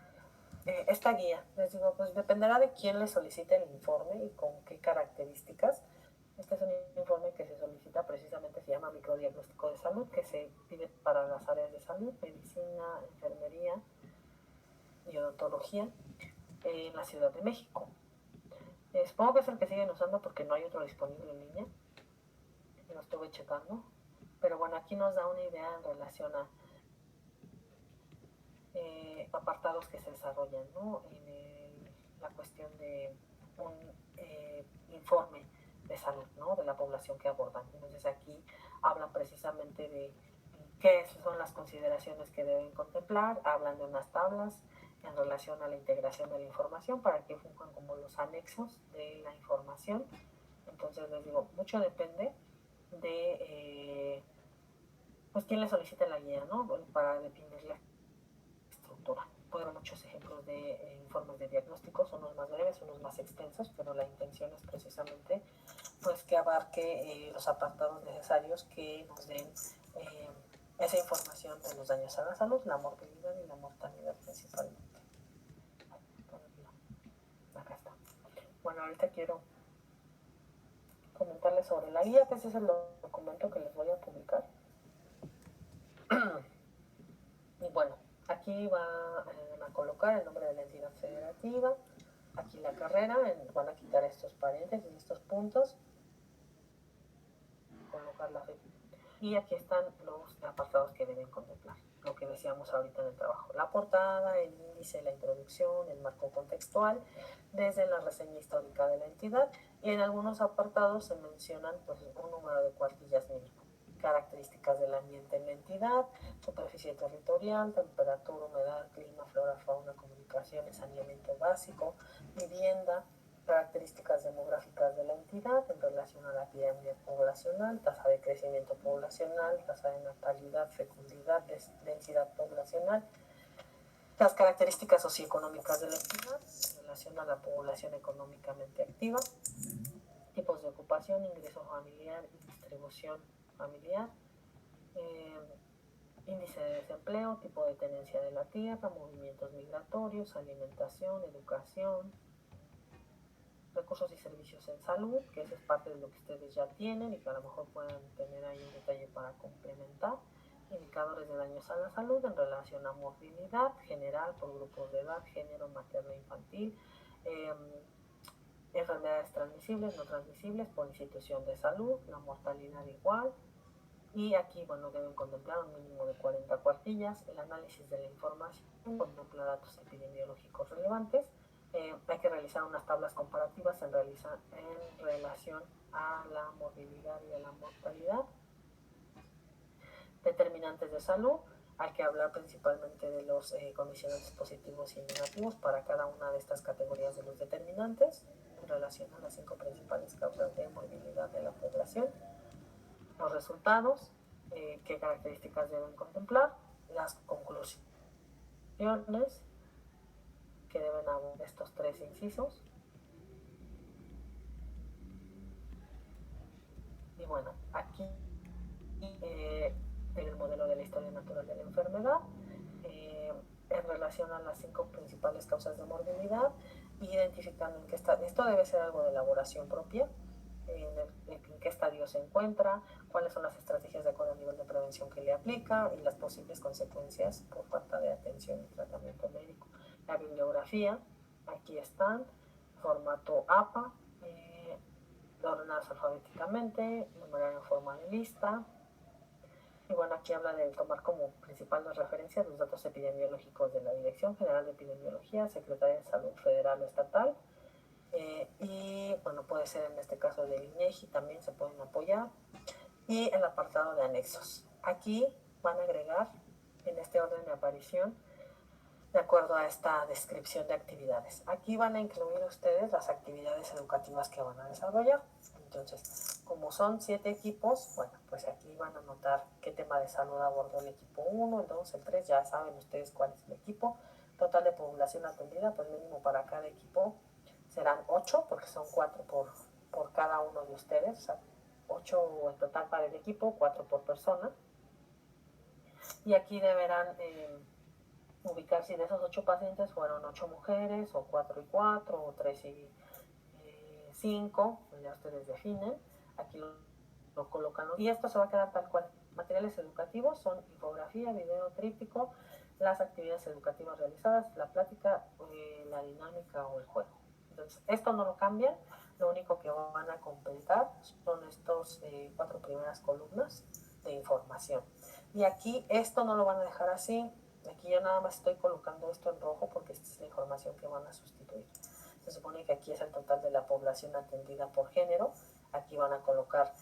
esta guía. Les digo, pues dependerá de quién le solicite el informe y con qué características. Este es un informe que se solicita precisamente, se llama microdiagnóstico de salud, que se pide para las áreas de salud, medicina, enfermería y odontología en la Ciudad de México. Supongo que es el que siguen usando porque no hay otro disponible en línea. Lo estuve checando. Pero bueno, aquí nos da una idea en relación a apartados que se desarrollan, ¿no? La cuestión de un informe de salud, ¿no? De la población que abordan. Entonces aquí hablan precisamente de qué son las consideraciones que deben contemplar, hablan de unas tablas en relación a la integración de la información para que funjan como los anexos de la información. Entonces les digo, mucho depende de pues quién le solicita la guía, ¿no? Para definir la estructura. Pueden haber muchos ejemplos de informes de diagnósticos, unos más breves, unos más extensos, pero la intención es precisamente pues que abarque los apartados necesarios que nos den esa información de los daños a la salud, la morbilidad y la mortalidad principalmente. Acá está. Bueno, ahorita quiero comentarles sobre la guía, que ese es el documento que les voy a publicar. Y bueno, aquí van a colocar el nombre de la entidad federativa, aquí la carrera, van a quitar estos paréntesis, estos puntos, colocar la fecha. Y aquí están los apartados que deben contemplar, lo que decíamos ahorita en el trabajo. La portada, el índice, la introducción, el marco contextual, desde la reseña histórica de la entidad, y en algunos apartados se mencionan pues, un número de cuartillas mínimo. Características del ambiente en la entidad, superficie territorial, temperatura, humedad, clima, flora, fauna, comunicaciones, saneamiento básico, vivienda, características demográficas de la entidad en relación a la pirámide poblacional, tasa de crecimiento poblacional, tasa de natalidad, fecundidad, densidad poblacional, las características socioeconómicas de la entidad en relación a la población económicamente activa, tipos de ocupación, ingreso familiar y distribución familiar, índice de desempleo, tipo de tenencia de la tierra, movimientos migratorios, alimentación, educación, recursos y servicios en salud, que eso es parte de lo que ustedes ya tienen y que a lo mejor pueden tener ahí un detalle para complementar, indicadores de daños a la salud en relación a movilidad general por grupos de edad, género, materno, infantil, enfermedades transmisibles, no transmisibles por institución de salud, la mortalidad igual, y aquí, bueno, deben contemplar un mínimo de 40 cuartillas, el análisis de la información, contempla datos epidemiológicos relevantes, hay que realizar unas tablas comparativas en relación a la morbilidad y a la mortalidad, Determinantes de salud, hay que hablar principalmente de los condicionantes positivos y negativos para cada una de estas categorías de los determinantes en relación a las 5 principales causas de morbilidad de la población. Los resultados, qué características deben contemplar, las conclusiones que deben haber estos 3 incisos. Y bueno, aquí el modelo de la historia natural de la enfermedad, en relación a las 5 principales causas de morbilidad, identificando en qué está, esto debe ser algo de elaboración propia, en qué estadio se encuentra, cuáles son las estrategias de acuerdo al nivel de prevención que le aplica y las posibles consecuencias por falta de atención y tratamiento médico. La bibliografía, aquí están, formato APA, ordenados alfabéticamente, numerar en forma de lista. Y bueno, aquí habla de tomar como principales referencias los datos epidemiológicos de la Dirección General de Epidemiología, Secretaría de Salud Federal o Estatal. Y bueno, puede ser en este caso del INEGI, también se pueden apoyar. Y el apartado de anexos. Aquí van a agregar en este orden de aparición de acuerdo a esta descripción de actividades. Aquí van a incluir ustedes las actividades educativas que van a desarrollar. Entonces, como son 7 equipos, bueno, pues aquí van a anotar qué tema de salud abordó el equipo 1, el 2, el 3, ya saben ustedes cuál es el equipo. Total de población atendida, pues mínimo para cada equipo serán 8, porque son 4 por cada uno de ustedes, o sea, 8 en total para el equipo, 4 por persona. Y aquí deberán ubicar si de esos 8 pacientes fueron 8 mujeres, o 4 y 4, o 3 y 5, ya ustedes definen. Aquí lo colocan. Y esto se va a quedar tal cual. Materiales educativos son infografía, video, tríptico, las actividades educativas realizadas, la plática, la dinámica o el juego. Entonces, esto no lo cambian. Lo único que van a completar son estos 4 primeras columnas de información. Y aquí esto no lo van a dejar así. Aquí yo nada más estoy colocando esto en rojo porque esta es la información que van a sustituir. Se supone que aquí es el total de la población atendida por género. Aquí van a colocar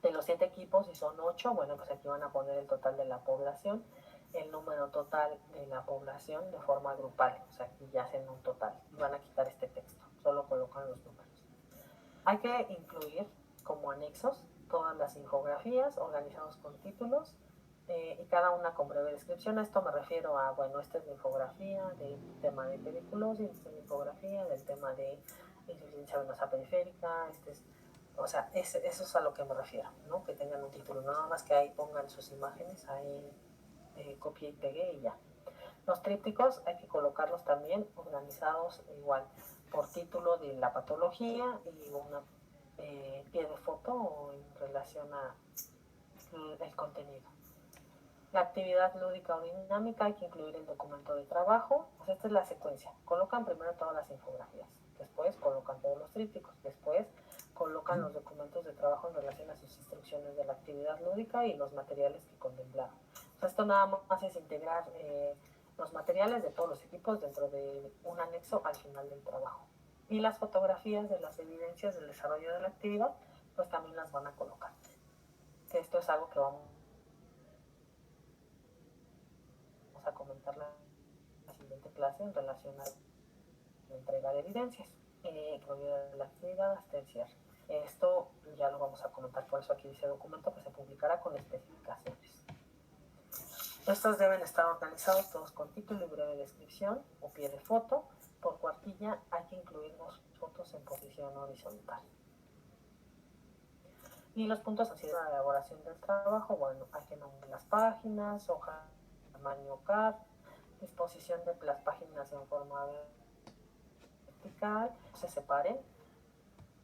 de los 7 equipos, si son 8, bueno, pues aquí van a poner el total de la población, el número total de la población de forma grupal. O sea, aquí ya hacen un total. Van a quitar este texto, solo colocan los números. Hay que incluir como anexos todas las infografías organizados con títulos, y cada una con breve descripción. A esto me refiero a, bueno, esta es la infografía del tema de pediculosis, esta es la infografía del tema de insuficiencia venosa periférica, o sea, eso es a lo que me refiero, ¿no? Que tengan un título, nada más que ahí pongan sus imágenes, ahí copié y pegué y ya. Los trípticos hay que colocarlos también organizados igual por título de la patología y una pie de foto en relación a el contenido. La actividad lúdica o dinámica hay que incluir el documento de trabajo. Pues esta es la secuencia. Colocan primero todas las infografías, después colocan todos los trípticos, después colocan los documentos de trabajo en relación a sus instrucciones de la actividad lúdica y los materiales que contemplaron. Pues esto nada más es integrar los materiales de todos los equipos dentro de un anexo al final del trabajo. Y las fotografías de las evidencias del desarrollo de la actividad, pues también las van a colocar. Esto es algo que vamos a comentar la siguiente clase en relación a la entrega de evidencias, de la actividad hasta el cierre. Esto ya lo vamos a comentar, por eso aquí dice documento que se publicará con especificaciones. Estos deben estar organizados todos con título y breve descripción o pie de foto. Por cuartilla hay que incluir 2 fotos en posición horizontal. Y los puntos así de la elaboración del trabajo, bueno, hay que nombrar las páginas, hoja de tamaño CAD, disposición de las páginas en forma vertical, se separen,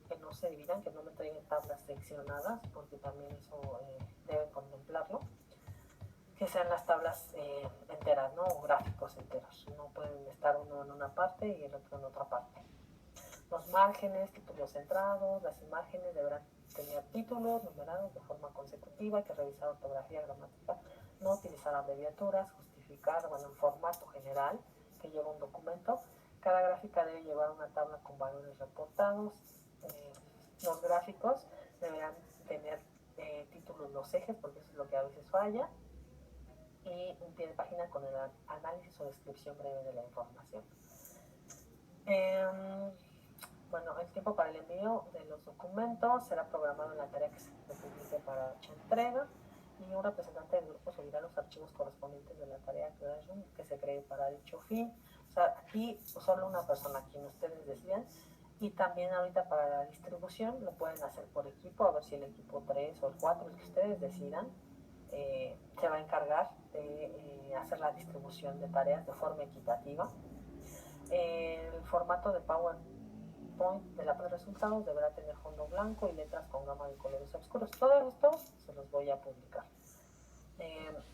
que no se dividan, que no me traigan tablas seccionadas, porque también eso deben contemplarlo. Que sean las tablas enteras, ¿no? O gráficos enteros. No pueden estar uno en una parte y el otro en otra parte. Los márgenes, títulos centrados, las imágenes deberán tener títulos numerados de forma consecutiva, hay que revisar ortografía, gramática, no utilizar abreviaturas, justificar, bueno, en formato general que lleva un documento. Cada gráfica debe llevar una tabla con valores reportados. Los gráficos deberán tener títulos, los ejes, porque eso es lo que a veces falla, y un pie de página con el análisis o descripción breve de la información. Bueno, el tiempo para el envío de los documentos será programado en la tarea que se publique para dicha entrega, y un representante del grupo subirá los archivos correspondientes de la tarea que se cree para dicho fin. O sea, aquí solo una persona, quien ustedes decidan, y también ahorita para la distribución lo pueden hacer por equipo, a ver si el equipo 3 o el 4, el que ustedes decidan, se va a encargar de hacer la distribución de tareas de forma equitativa. El formato de PowerPoint de la prueba de resultados deberá tener fondo blanco y letras con gama de colores oscuros. Todo esto se los voy a publicar.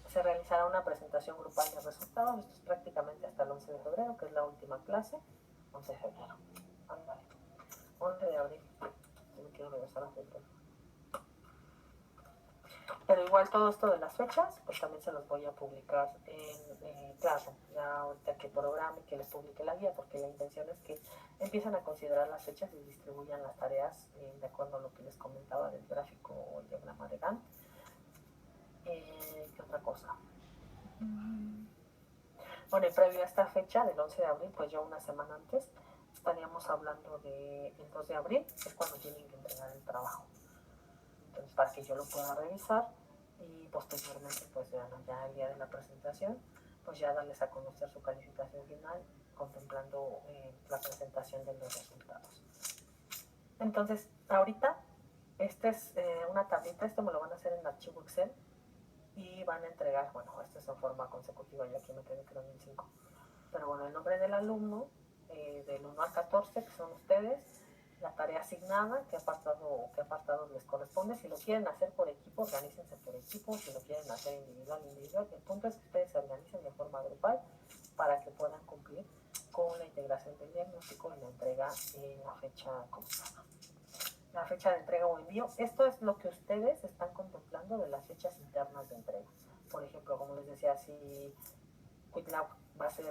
Se realizará una presentación grupal de resultados. Esto es prácticamente hasta el 11 de febrero, que es la última clase. 11 de febrero. Ándale. 11 de abril. Me quiero regresar a febrero. Pero igual todo esto de las fechas, pues también se los voy a publicar claro, ya ahorita que programe, que les publique la guía, porque la intención es que empiecen a considerar las fechas y distribuyan las tareas de acuerdo a lo que les comentaba del gráfico o el diagrama de Gantt. ¿Qué otra cosa? Bueno, y previo a esta fecha del 11 de abril, pues ya una semana antes, estaríamos hablando del 2 de abril, es cuando tienen que entregar el trabajo. Entonces, para que yo lo pueda revisar y posteriormente, pues ya el día de la presentación, pues ya darles a conocer su calificación final, contemplando la presentación de los resultados. Entonces, ahorita, esta es una tablita, esto me lo van a hacer en archivo Excel y van a entregar, bueno, esto es en forma consecutiva, yo aquí me quedé creo en 5, pero bueno, el nombre del alumno, del 1 al 14, que son ustedes, la tarea asignada, qué apartados les corresponde. Si lo quieren hacer por equipo, organícense por equipo. Si lo quieren hacer individual. El punto es que ustedes se organicen de forma grupal para que puedan cumplir con la integración del diagnóstico y la entrega en la fecha comenzada. La fecha de entrega o envío. Esto es lo que ustedes están contemplando de las fechas internas de entrega. Por ejemplo, como les decía, si QuickLab va a ser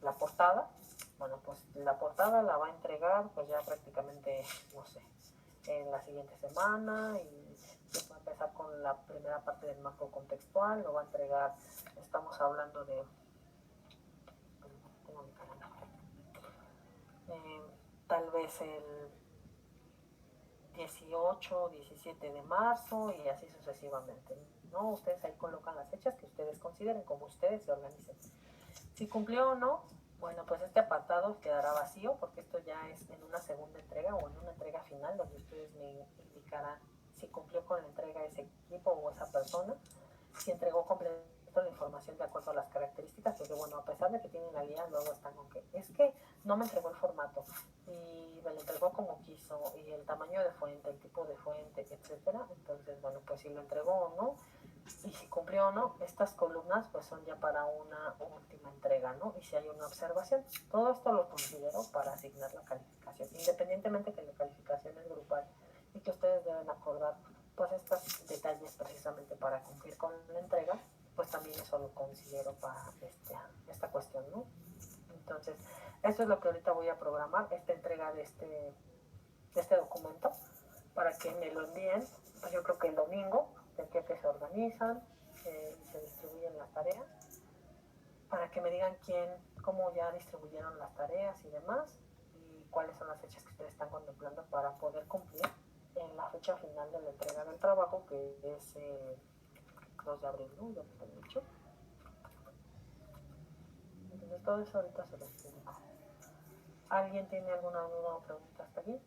la portada, bueno, pues la portada la va a entregar pues ya prácticamente, no sé, en la siguiente semana, y va a empezar con la primera parte del marco contextual, lo va a entregar, estamos hablando de, tal vez el 18 o 17 de marzo y así sucesivamente, ¿no? Ustedes ahí colocan las fechas que ustedes consideren, como ustedes se organicen. Si cumplió o no, bueno, pues este apartado quedará vacío, porque esto ya es en una segunda entrega o en una entrega final, donde ustedes me indicarán si cumplió con la entrega de ese equipo o esa persona, si entregó completo la información de acuerdo a las características, porque bueno, a pesar de que tienen la guía, luego están con que es que no me entregó el formato y me lo entregó como quiso, y el tamaño de fuente, el tipo de fuente, etcétera. Entonces, bueno, pues si lo entregó o no, y si cumplió o no, estas columnas pues son ya para una última entrega, ¿no? Y si hay una observación, todo esto lo considero para asignar la calificación, independientemente que la calificación es grupal y que ustedes deben acordar pues estos detalles precisamente para cumplir con la entrega, pues también eso lo considero para esta cuestión, ¿no? Entonces, esto es lo que ahorita voy a programar, esta entrega de este documento, para que me lo envíen, pues yo creo que el domingo, de que se organizan y se distribuyen las tareas, para que me digan cómo ya distribuyeron las tareas y demás, y cuáles son las fechas que ustedes están contemplando para poder cumplir en la fecha final de la entrega del trabajo, que es 2 de abril, ¿no? Ya te he dicho. Entonces todo eso ahorita se lo explico. ¿Alguien tiene alguna duda o pregunta hasta aquí?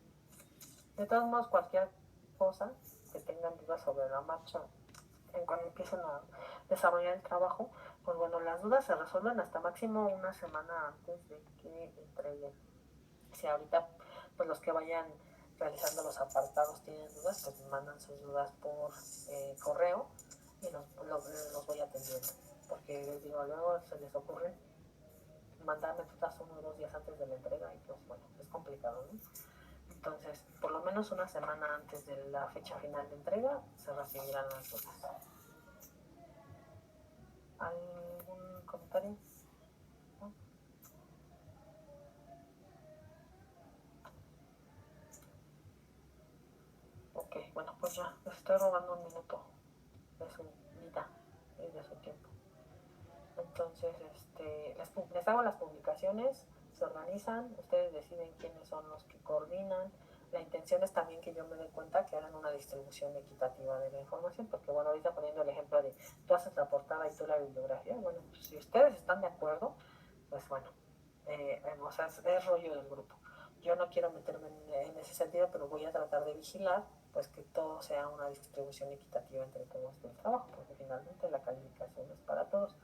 De todos modos, cualquier cosa que tengan dudas sobre la marcha, en cuando empiecen a desarrollar el trabajo, pues bueno, las dudas se resuelven hasta máximo una semana antes de que entreguen. Si ahorita, pues los que vayan realizando los apartados tienen dudas, pues me mandan sus dudas por correo y los voy atendiendo. Porque les digo, luego se les ocurre mandarme dudas 1 o 2 días antes de la entrega y pues bueno, es complicado, ¿no? Entonces, por lo menos una semana antes de la fecha final de entrega se recibirán las dudas. ¿Algún comentario? ¿No? Ok, bueno, pues pues ya, les estoy robando un minuto de su vida y de su tiempo. Entonces, les hago las publicaciones, se organizan, ustedes deciden quiénes son los que coordinan. La intención es también que yo me dé cuenta que hagan una distribución equitativa de la información, porque bueno, ahorita poniendo el ejemplo de tú haces la portada y tú la bibliografía, bueno, pues si ustedes están de acuerdo, pues bueno, o sea, es rollo del grupo. Yo no quiero meterme en ese sentido, pero voy a tratar de vigilar pues que todo sea una distribución equitativa entre todos el trabajo, porque finalmente la calificación es para todos.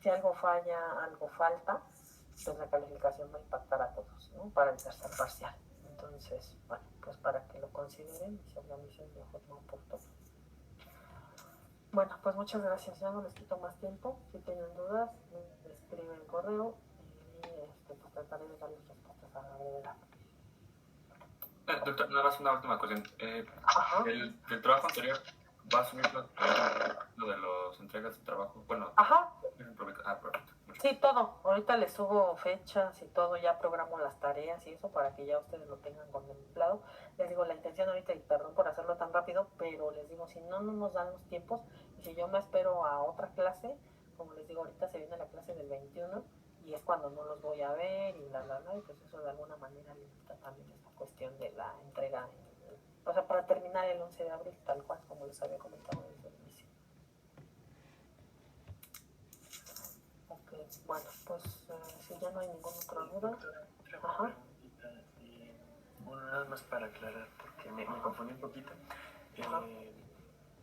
Si algo falla, algo falta, pues la calificación va a impactar a todos, ¿no? Para el tercer parcial. Entonces, bueno, pues para que lo consideren y se organicen de forma oportuna. Bueno, pues muchas gracias. Ya no les quito más tiempo. Si tienen dudas, me escriben correo y pues trataré de darles respuestas a la brevedad. Doctor, nada más una última cuestión. El trabajo anterior va a subir lo de las entregas de trabajo. Bueno, perfecto. Sí, todo. Ahorita les subo fechas y todo, ya programo las tareas y eso para que ya ustedes lo tengan contemplado. Les digo, la intención ahorita, y perdón por hacerlo tan rápido, pero les digo, si no nos dan los tiempos, y si yo me espero a otra clase, como les digo, ahorita se viene la clase del 21 y es cuando no los voy a ver y y pues eso de alguna manera limita también esta cuestión de la entrega. O sea, para terminar el 11 de abril, tal cual, como les había comentado desde el inicio. Bueno, pues si ya no hay ninguna otra duda. Ajá. Bueno, nada más para aclarar, porque me confundí un poquito.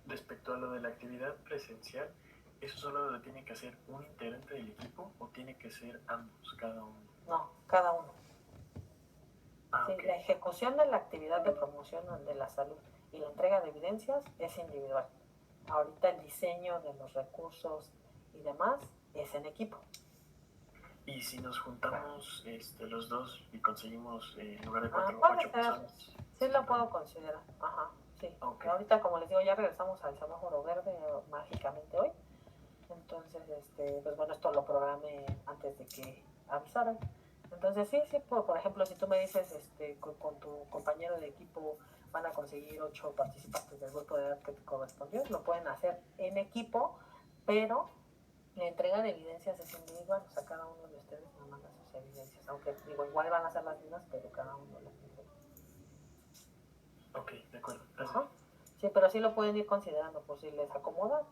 Respecto a lo de la actividad presencial, ¿eso solo lo tiene que hacer un integrante del equipo o tiene que ser ambos, cada uno? No, cada uno. Sí, Okay. La ejecución de la actividad de promoción de la salud y la entrega de evidencias es individual. Ahorita el diseño de los recursos y demás es en equipo. Y si nos juntamos los dos y conseguimos en lugar de 8 personas. Sí, lo puedo considerar. Ajá, sí. Okay. Ahorita, como les digo, ya regresamos al semáforo verde mágicamente hoy. Entonces, pues bueno, esto lo programé antes de que avisaran. Entonces, sí, por ejemplo, si tú me dices con tu compañero de equipo van a conseguir 8 participantes del grupo de edad que te correspondió, lo pueden hacer en equipo, pero la entrega de evidencias es individual, o sea, cada uno de ustedes me manda sus evidencias, aunque digo, igual van a ser las mismas, pero cada uno las entrega. Ok, de acuerdo. Ajá. Sí, pero sí lo pueden ir considerando por si les acomoda,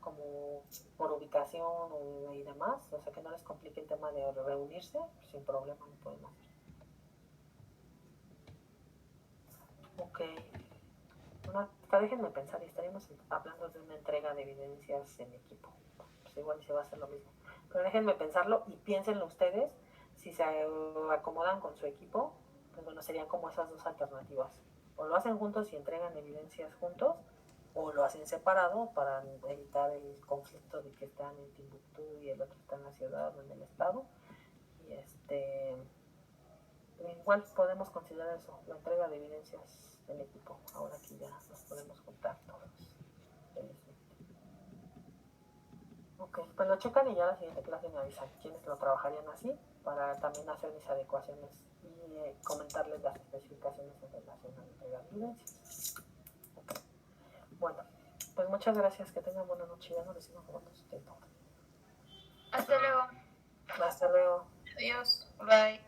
como por ubicación y demás, o sea, que no les complique el tema de reunirse, sin problema lo pueden hacer. Ok. Déjenme pensar, y estaríamos hablando de una entrega de evidencias en equipo. Pues igual se va a hacer lo mismo. Pero déjenme pensarlo y piénsenlo ustedes. Si se acomodan con su equipo, pues bueno, serían como esas dos alternativas. O lo hacen juntos y entregan evidencias juntos, o lo hacen separado para evitar el conflicto de que están en Timbuktu y el otro está en la ciudad o en el estado. Y igual podemos considerar eso, la entrega de evidencias del equipo. Ahora aquí ya nos podemos juntar todos. Ok, pues lo checan y ya la siguiente clase me avisan quiénes lo trabajarían así para también hacer mis adecuaciones y comentarles las especificaciones en relación a la entrega de evidencias. Okay. Bueno, pues muchas gracias, que tengan buena noche, ya no les sigo robando su tiempo. Hasta luego. Hasta luego. Adiós. Bye.